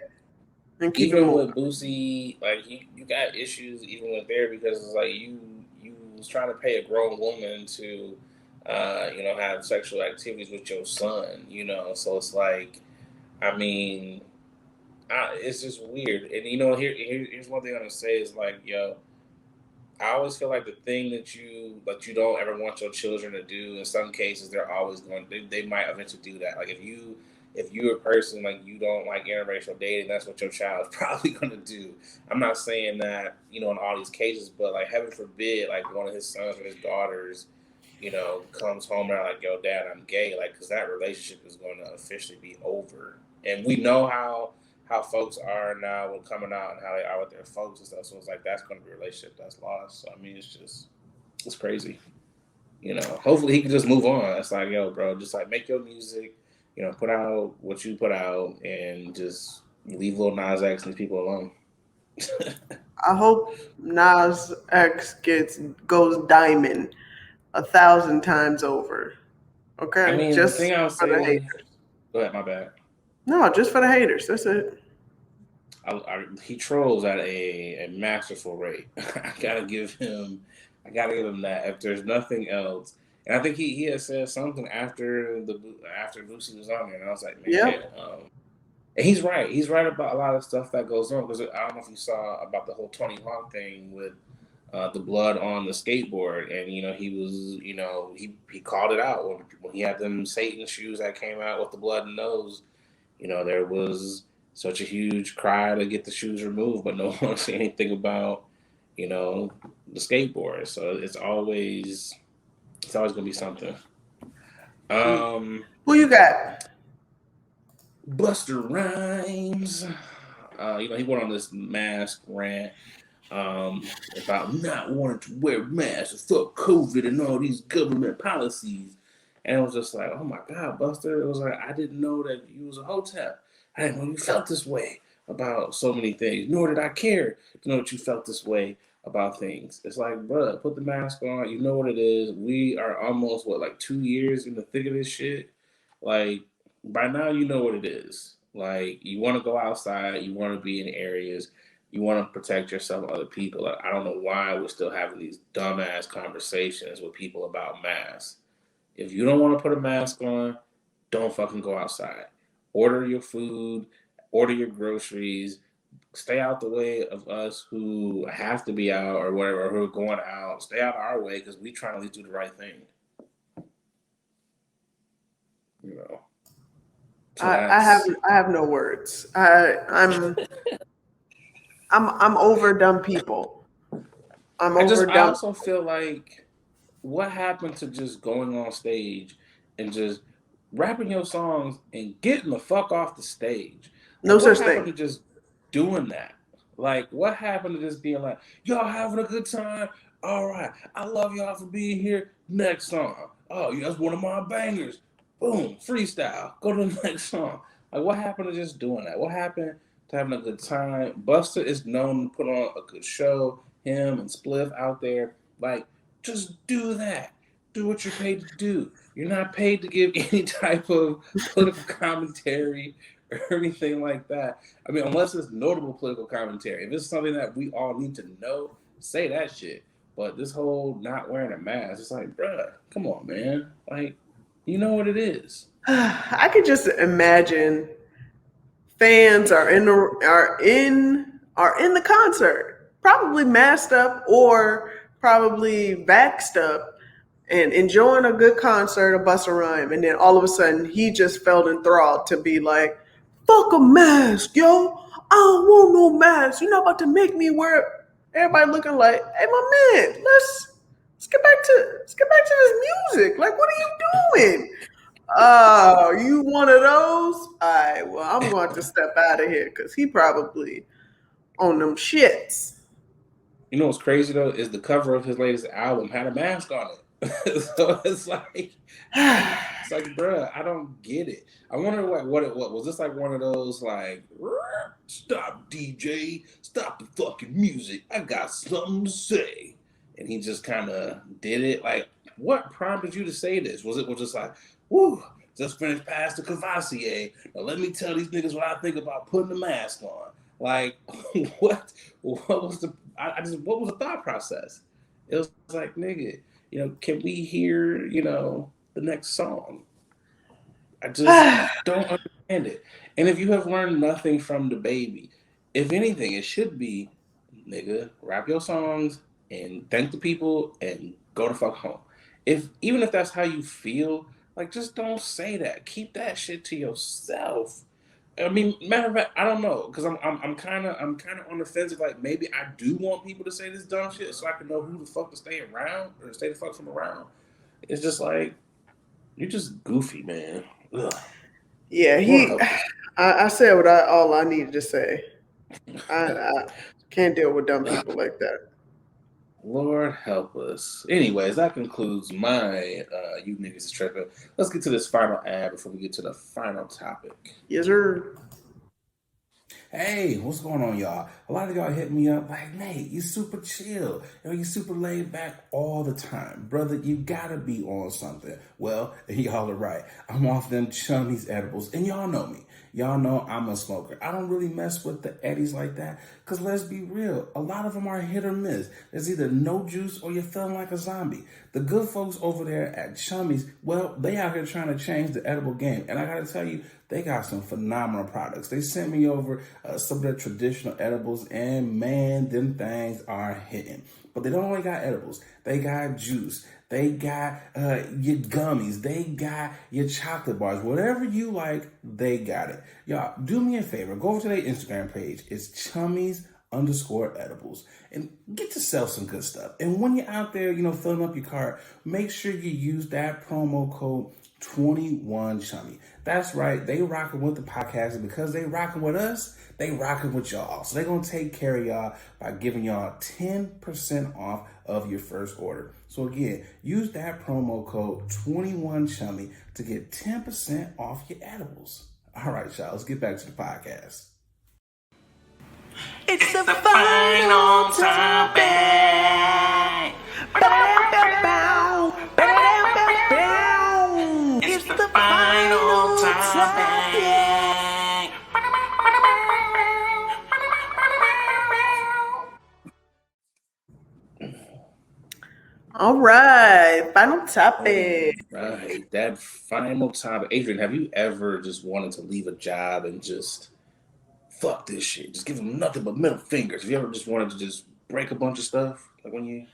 And keep it even with moving. Boosie, like you got issues even with there because it's like you was trying to pay a grown woman to, have sexual activities with your son, So it's like, I mean, it's just weird. And here's one thing I'm gonna say is like, yo, I always feel like the thing that you don't ever want your children to do. In some cases, they're always going. They might eventually do that. Like if you're a person like you don't like interracial dating, that's what your child is probably going to do. I'm not saying that in all these cases, but like heaven forbid, like one of his sons or his daughters, comes home and they're like, "Yo, Dad, I'm gay," like because that relationship is going to officially be over. And we know how folks are now with coming out and how they are with their folks and stuff. So it's like that's going to be a relationship that's lost. So I mean, it's crazy. Hopefully he can just move on. It's like, yo, bro, just like make your music. Put out what you put out and just leave Lil Nas X and these people alone. I hope Nas X goes diamond 1,000 times over. I Okay? mean, the Just thing I'll for the say, haters. go ahead, my bad. No, just for the haters. That's it. He trolls at a masterful rate. I gotta give him that. If there's nothing else, and I think he had said something after Lucy was on there, and I was like, man, Yep. and he's right. He's right about a lot of stuff that goes on because I don't know if you saw about the whole Tony Hawk thing with the blood on the skateboard, and he was, he called it out when he had them Satan shoes that came out with the blood and nose. There was such a huge cry to get the shoes removed, but no one said anything about, the skateboard. So it's always gonna be something. Um, Who you got? Buster Rhymes, he went on this mask rant about not wanting to wear masks, fuck COVID and all these government policies. And it was just like, oh my God, Buster. It was like, I didn't know that you was a hotep. I didn't know you felt this way about so many things, nor did I care to know that you felt this way about things. It's like, bruh, put the mask on. You know what it is. We are almost, like 2 years in the thick of this shit. Like, by now, you know what it is. Like, you want to go outside, you want to be in areas, you want to protect yourself and other people. Like, I don't know why we're still having these dumbass conversations with people about masks. If you don't want to put a mask on, don't fucking go outside. Order your food, order your groceries, stay out the way of us who have to be out or whatever, or who are going out. Stay out of our way because we trying to at least do the right thing. You know. So I have no words. I'm over dumb people. I'm over I dumb. also feel like what happened to just going on stage and just rapping your songs and getting the fuck off the stage. No Like, what such happened thing. to just doing that? Like, what happened to just being like, y'all having a good time? All right, I love y'all for being here. Next song. Oh, yeah, that's one of my bangers. Boom, freestyle. Go to the next song. Like, what happened to just doing that? What happened to having a good time? Buster is known to put on a good show. Him and Spliff out there. Like, just do that. Do what you're paid to do. You're not paid to give any type of political commentary or anything like that. I mean, unless it's notable political commentary. If it's something that we all need to know, say that shit. But this whole not wearing a mask, it's like, bruh, come on, man. Like, you know what it is. I could just imagine fans are in the concert, probably masked up or probably vaxxed up and enjoying a good concert, a Busta Rhyme, and then all of a sudden he just felt enthralled to be like, "Fuck a mask, yo! I don't want no mask. You're not about to make me wear it." Everybody looking like, "Hey, my man, let's get back to this music. Like, what are you doing? Oh, you one of those? All right, well, I'm going to step out of here because he probably on them shits." You know what's crazy though is the cover of his latest album had a mask on it. So it's like, bruh, I don't get it. I wonder what it was. This like one of those like, stop DJ, stop the fucking music. I got something to say, and he just kind of did it. Like, what prompted you to say this? Was it just like, woo? Just finished Pastor Cavassier. Now let me tell these niggas what I think about putting the mask on. Like, what? What was the? I just what was the thought process? It was like, nigga, can we hear, the next song? I just don't understand it. And if you have learned nothing from the baby, if anything, it should be, nigga, rap your songs and thank the people and go the fuck home. Even if that's how you feel, like just don't say that. Keep that shit to yourself. I mean, matter of fact, I don't know because I'm kind of on the fence of like maybe I do want people to say this dumb shit so I can know who the fuck to stay around or stay the fuck from around. It's just like you're just goofy, man. Ugh. Yeah, Lord help us. I said all I needed to say. I can't deal with dumb people like that. Lord help us. Anyways, that concludes my you niggas is tripping. Let's get to this final ad before we get to the final topic. Yes, sir. Hey, what's going on, y'all? A lot of y'all hit me up like, Nate, you super chill. You super laid back all the time. Brother, you gotta be on something. Well, y'all are right. I'm off them chummies edibles, and y'all know me. Y'all know I'm a smoker. I don't really mess with the eddies like that, because let's be real, a lot of them are hit or miss. There's either no juice or you're feeling like a zombie. The good folks over there at Chummies, well, they out here trying to change the edible game. And I gotta tell you, they got some phenomenal products. They sent me over some of their traditional edibles, and man, them things are hitting. But they don't only got edibles. They got juice. They got your gummies. They got your chocolate bars. Whatever you like, they got it. Y'all, do me a favor. Go over to their Instagram page. It's Chummies_edibles. And get yourself some good stuff. And when you're out there, filling up your cart, make sure you use that promo code 21Chummy. That's right. They rocking with the podcast, and because they rocking with us, they rocking with y'all. So they're going to take care of y'all by giving y'all 10% off of your first order. So again, use that promo code 21Chummy to get 10% off your edibles. All right, y'all, let's get back to the podcast. It's the final topic. It's the final topic. All right, final topic. Right, that final topic. Adrian, have you ever just wanted to leave a job and just fuck this shit? Just give them nothing but middle fingers. Have you ever just wanted to just break a bunch of stuff? Like when you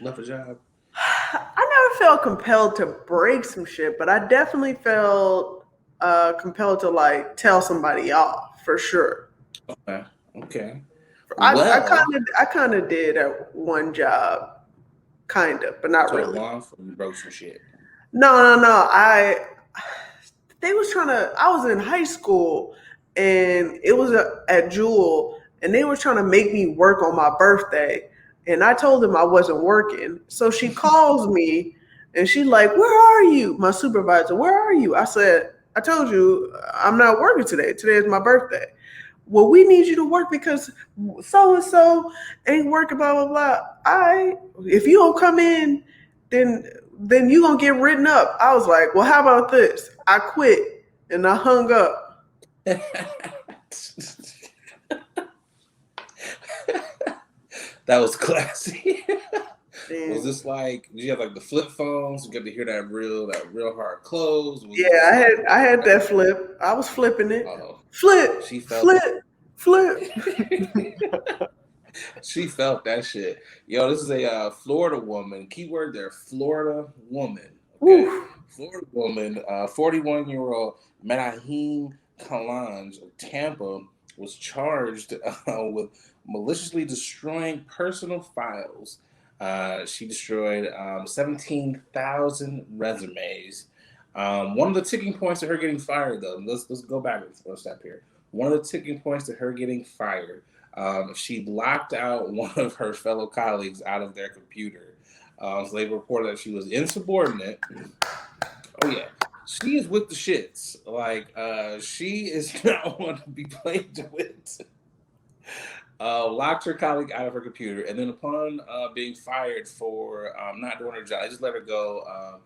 left a job? I never felt compelled to break some shit, but I definitely felt compelled to like tell somebody off for sure. Okay. I kind of did at one job, kind of, but not Told really. off and you broke some shit. No. They was trying to. I was in high school, and it was at Jewel, and they were trying to make me work on my birthday, and I told them I wasn't working. So she calls me, and she like, "Where are you?" My supervisor, "Where are you?" I said, "I told you I'm not working today. Today is my birthday." "Well, we need you to work because so and so ain't working. Blah blah blah." If you don't come in, then you gonna get written up. I was like, "Well, how about this? I quit," and I hung up. That was classy. Was And this like? Did you have like the flip phones? You get to hear that real hard close. Was yeah, it just like? I had that flip. I was flipping it. Oh, she Flip, felt flip, flip. it. She felt that shit. Yo, this is a Florida woman. Keyword there, Florida woman. Okay, Woo. Florida woman, 41-year-old Medaheen Kalange of Tampa was charged with maliciously destroying personal files. She destroyed 17,000 resumes. One of the ticking points to her getting fired, though, let's go back one step here. One of the ticking points to her getting fired, she locked out one of her fellow colleagues out of their computer. So they reported that she was insubordinate. Oh yeah, she is with the shits. Like she is not one to be played with. Locked her colleague out of her computer, and then upon being fired for not doing her job, they just let her go.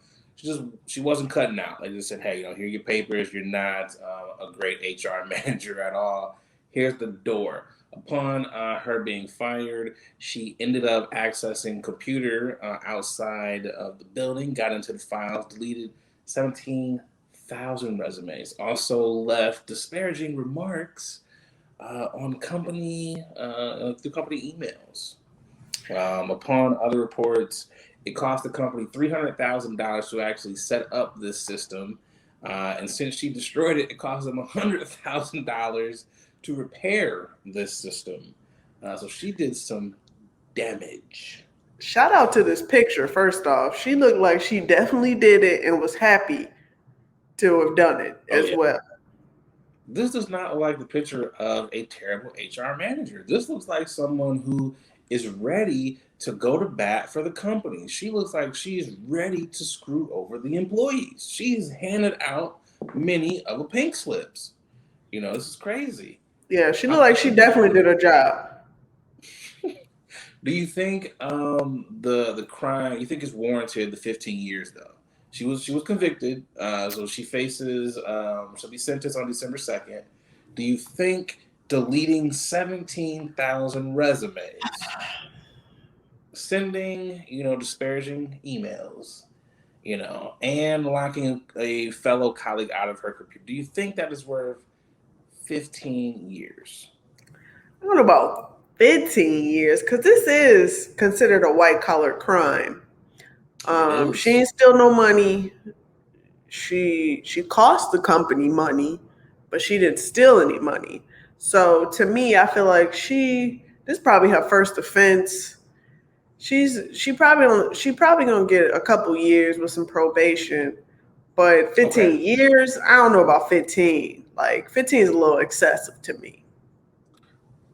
She wasn't cutting out. They just said, "Hey, here are your papers. You're not a great HR manager at all. Here's the door." Upon her being fired, she ended up accessing computer outside of the building, got into the files, deleted 17,000 resumes. Also left disparaging remarks on company through company emails. Upon other reports, it cost the company $300,000 to actually set up this system, and since she destroyed it, it cost them $100,000 to repair this system. So she did some damage. Shout out to this picture. First off, she looked like she definitely did it and was happy to have done it Oh as yeah. well. This does not look like the picture of a terrible HR manager. This looks like someone who is ready to go to bat for the company. She looks like she's ready to screw over the employees. She's handed out many of the pink slips. This is crazy. Yeah, she looked like she definitely did her job. Do you think the crime? You think is warranted the 15 years though? She was convicted, so she faces she'll be sentenced on December 2nd. Do you think deleting 17,000 resumes, sending disparaging emails, and locking a fellow colleague out of her computer, do you think that is worth 15 years? I don't know about 15 years because this is considered a white collar crime. She ain't steal no money. She cost the company money, but she didn't steal any money. So to me, I feel like this is probably her first offense. She probably gonna get a couple years with some probation, but 15 Okay. years, I don't know about 15. Like 15 is a little excessive to me.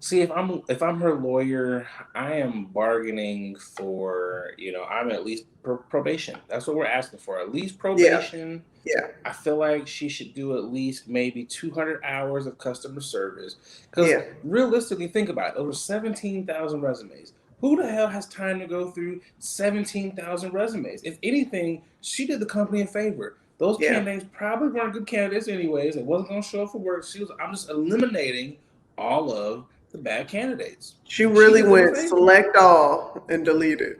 See, if I'm her lawyer, I am bargaining for I'm at least probation. That's what we're asking for. At least Yeah, probation. yeah, I feel like she should do at least maybe 200 hours of customer service. Because yeah, realistically, think about it. Over 17,000 resumes. Who the hell has time to go through 17,000 resumes? If anything, she did the company a favor. Those yeah. candidates probably weren't good candidates anyways. They wasn't going to show up for work. I'm just eliminating all of the bad candidates. She She really did them a went favor. select all and deleted.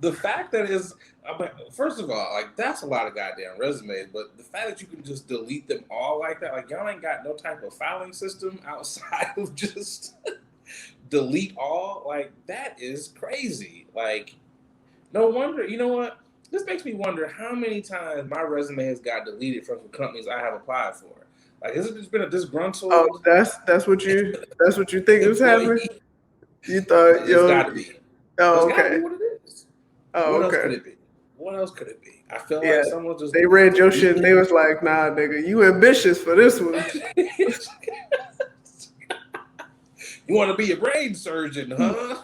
The fact that is, first of all, like that's a lot of goddamn resumes. But the fact that you can just delete them all like that, like y'all ain't got no type of filing system outside of just delete all, like that is crazy. Like, no wonder. You know what? This makes me wonder how many times my resume has got deleted from companies I have applied for. Like, has it just been a Oh, disgruntled that's what you think was happening? employee? You thought It's got to be. oh It's got to be okay. what it is. Oh What else okay. could it be? What else could it be? I feel Yeah, like someone just they read your shit and they was like, nah, nigga, you ambitious for this one. You want to be a brain surgeon, huh?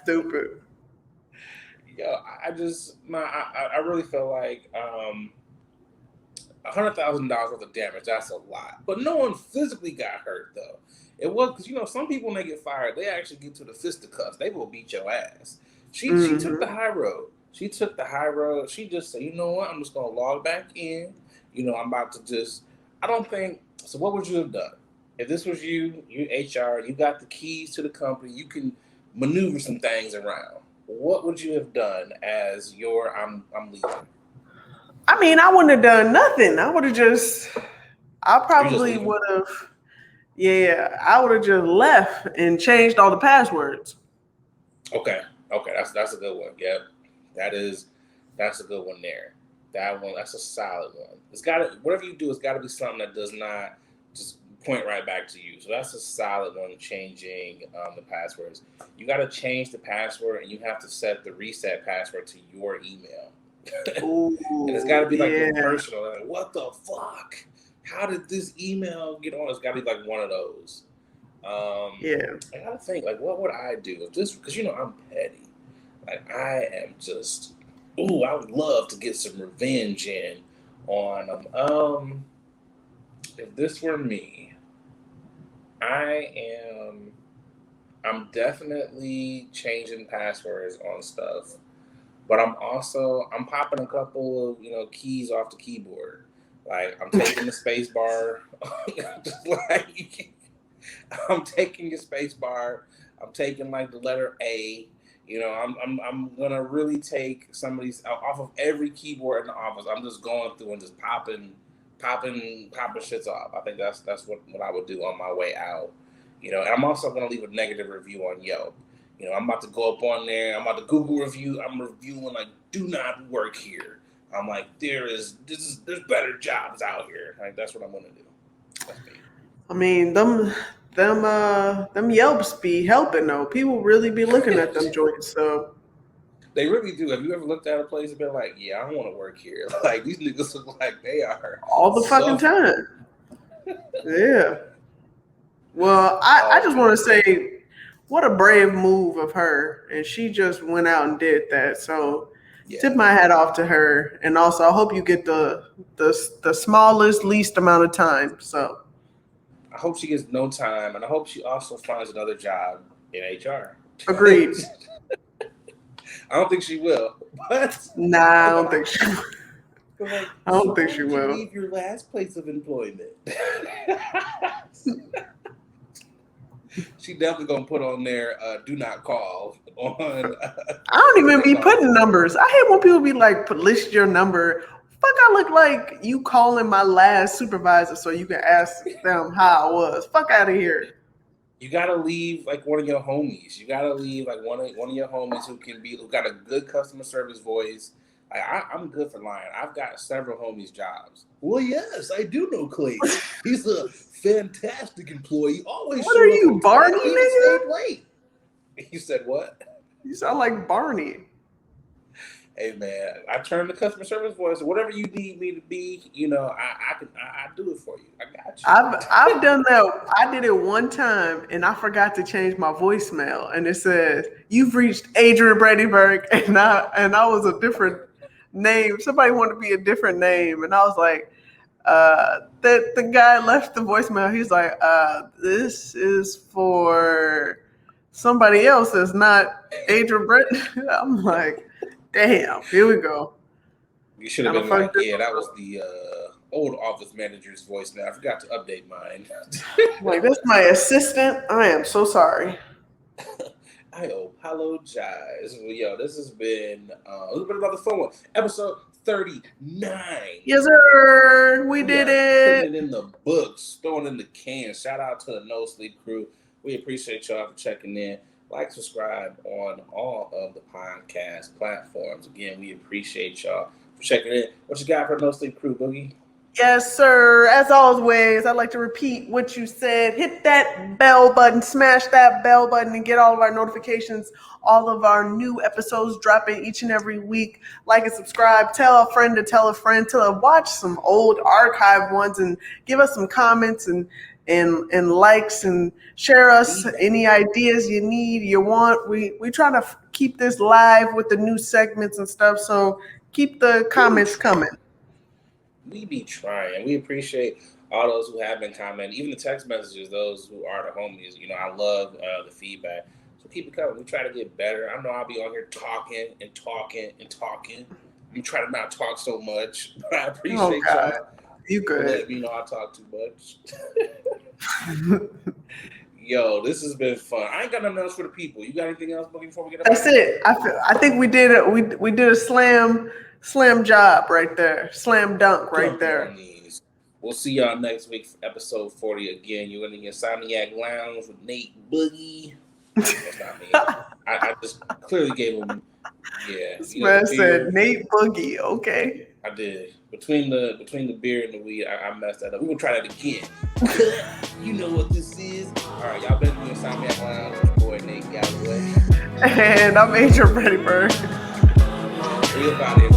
Stupid. Yo, I really feel like $100,000 worth of damage. That's a lot, but no one physically got hurt though. It was because some people when they get fired, they actually get to the fisticuffs. They will beat your ass. She took the high road. She took the high road. She just said, you know what? I'm just gonna log back in. I'm about to just. I don't think so. What would you have done if this was you HR? You got the keys to the company. You can maneuver some things around. What would you have done as your I'm leaving? I mean, I wouldn't have done nothing. I would have I You just probably leaving? would have, yeah, I would have just left and changed all the passwords. Okay, that's a good one. Yep, that's a good one there. That's a solid one. It's whatever you do, it's got to be something that does not just point right back to you. So that's a solid one. Changing the passwords. You got to change the password, and you have to set the reset password to your email. Ooh, And it's got to be like your yeah. personal. Like, what the fuck? How did this email get on? It's got to be like one of those. Yeah. I gotta think, like, what would I do if this? Because I'm petty. Like, I am just. Ooh, I would love to get some revenge in on them. If this were me, I'm definitely changing passwords on stuff, but I'm popping a couple of keys off the keyboard. Like, I'm taking the space bar, like. I'm taking your space bar. I'm taking like the letter A. I'm gonna really take some of these off of every keyboard in the office. I'm just going through and just popping shits off. I think that's what I would do on my way out. And I'm also gonna leave a negative review on Yelp. I'm about to go up on there. I'm about to Google review. I'm reviewing like, do not work here. I'm like, there's better jobs out here. Like, that's what I'm gonna do. That's me. I mean, them Yelps be helping though. People really be looking at them joints. So They really do. Have you ever looked at a place and been like, yeah, I don't want to work here? Like, these niggas look like they are all the fucking time. Yeah. Well, I just want to say, what a brave move of her, and she just went out and did that. So, tip my hat off to her, and also I hope you get the smallest, least amount of time. So, I hope she gets no time, and I hope she also finds another job in HR. agreed. I don't think she will, but Nah, I don't think she. Like, I don't think why she did you will. leave your last place of employment. She definitely gonna put on there, do not call on. I don't even be putting numbers. I hate when people be like, list your number. Fuck, I look like you calling my last supervisor so you can ask them how I was. Fuck out of here. You gotta leave like one of your homies. You gotta leave like one of your homies who got a good customer service voice. I'm good for lying. I've got several homies' jobs. Well, yes, I do know Clay. He's a fantastic employee. Always. What are you, Barney, nigga? Late. You said what? You sound like Barney. Hey man, I turn the customer service voice. Whatever you need me to be, I do it for you. I got you. I've done that. I did it one time and I forgot to change my voicemail, and it says you've reached Adrian Bradyberg, and I was a different name. Somebody wanted to be a different name, and I was like, the guy left the voicemail. He's like, this is for somebody else that's not Adrian Brady. I'm like, damn, here we go. You should have been like, yeah, that was the old office manager's voice. Now I forgot to update mine. Like, that's my assistant. I am so sorry. I apologize. Well, yo, this has been a little bit about the phone one. Episode 39. Yes, sir. We did it. Putting it in the books, throwing in the can. Shout out to the No Sleep crew. We appreciate y'all for checking in. Like, subscribe on all of the podcast platforms. Again, we appreciate y'all for checking in. What you got for No Sleep crew, Boogie? Yes, sir. As always, I'd like to repeat what you said. Hit that bell button, smash that bell button, and get all of our notifications. All of our new episodes dropping each and every week. Like and subscribe. Tell a friend to tell a friend to watch some old archive ones and give us some comments and likes and share us any ideas you need, you want. We try to keep this live with the new segments and stuff. So keep the comments coming. We be trying. We appreciate all those who have been commenting, even the text messages, those who are the homies. You know, I love the feedback. So keep it coming. We try to get better. I know I'll be on here talking and talking and talking. We try to not talk so much. I appreciate y'all. You good. Let me know I talk too much. Yo, this has been fun. I ain't got nothing else for the people. You got anything else before we get up? That's it. I think we did it. We did a slam job right there. Slam dunk right there. We'll see y'all next week for episode 40 again. You're in the Insomniac Lounge with Nate Boogie. That's not me. I just clearly gave him, yeah. This man said Nate Boogie. Okay. I did. Between the beer and the weed, I messed that up. We're gonna try that again. You know what this is. All right, y'all been in the Insomniac Lounge with your boy Nate Galloway. And I'm Adrian Reddyberg. We about it.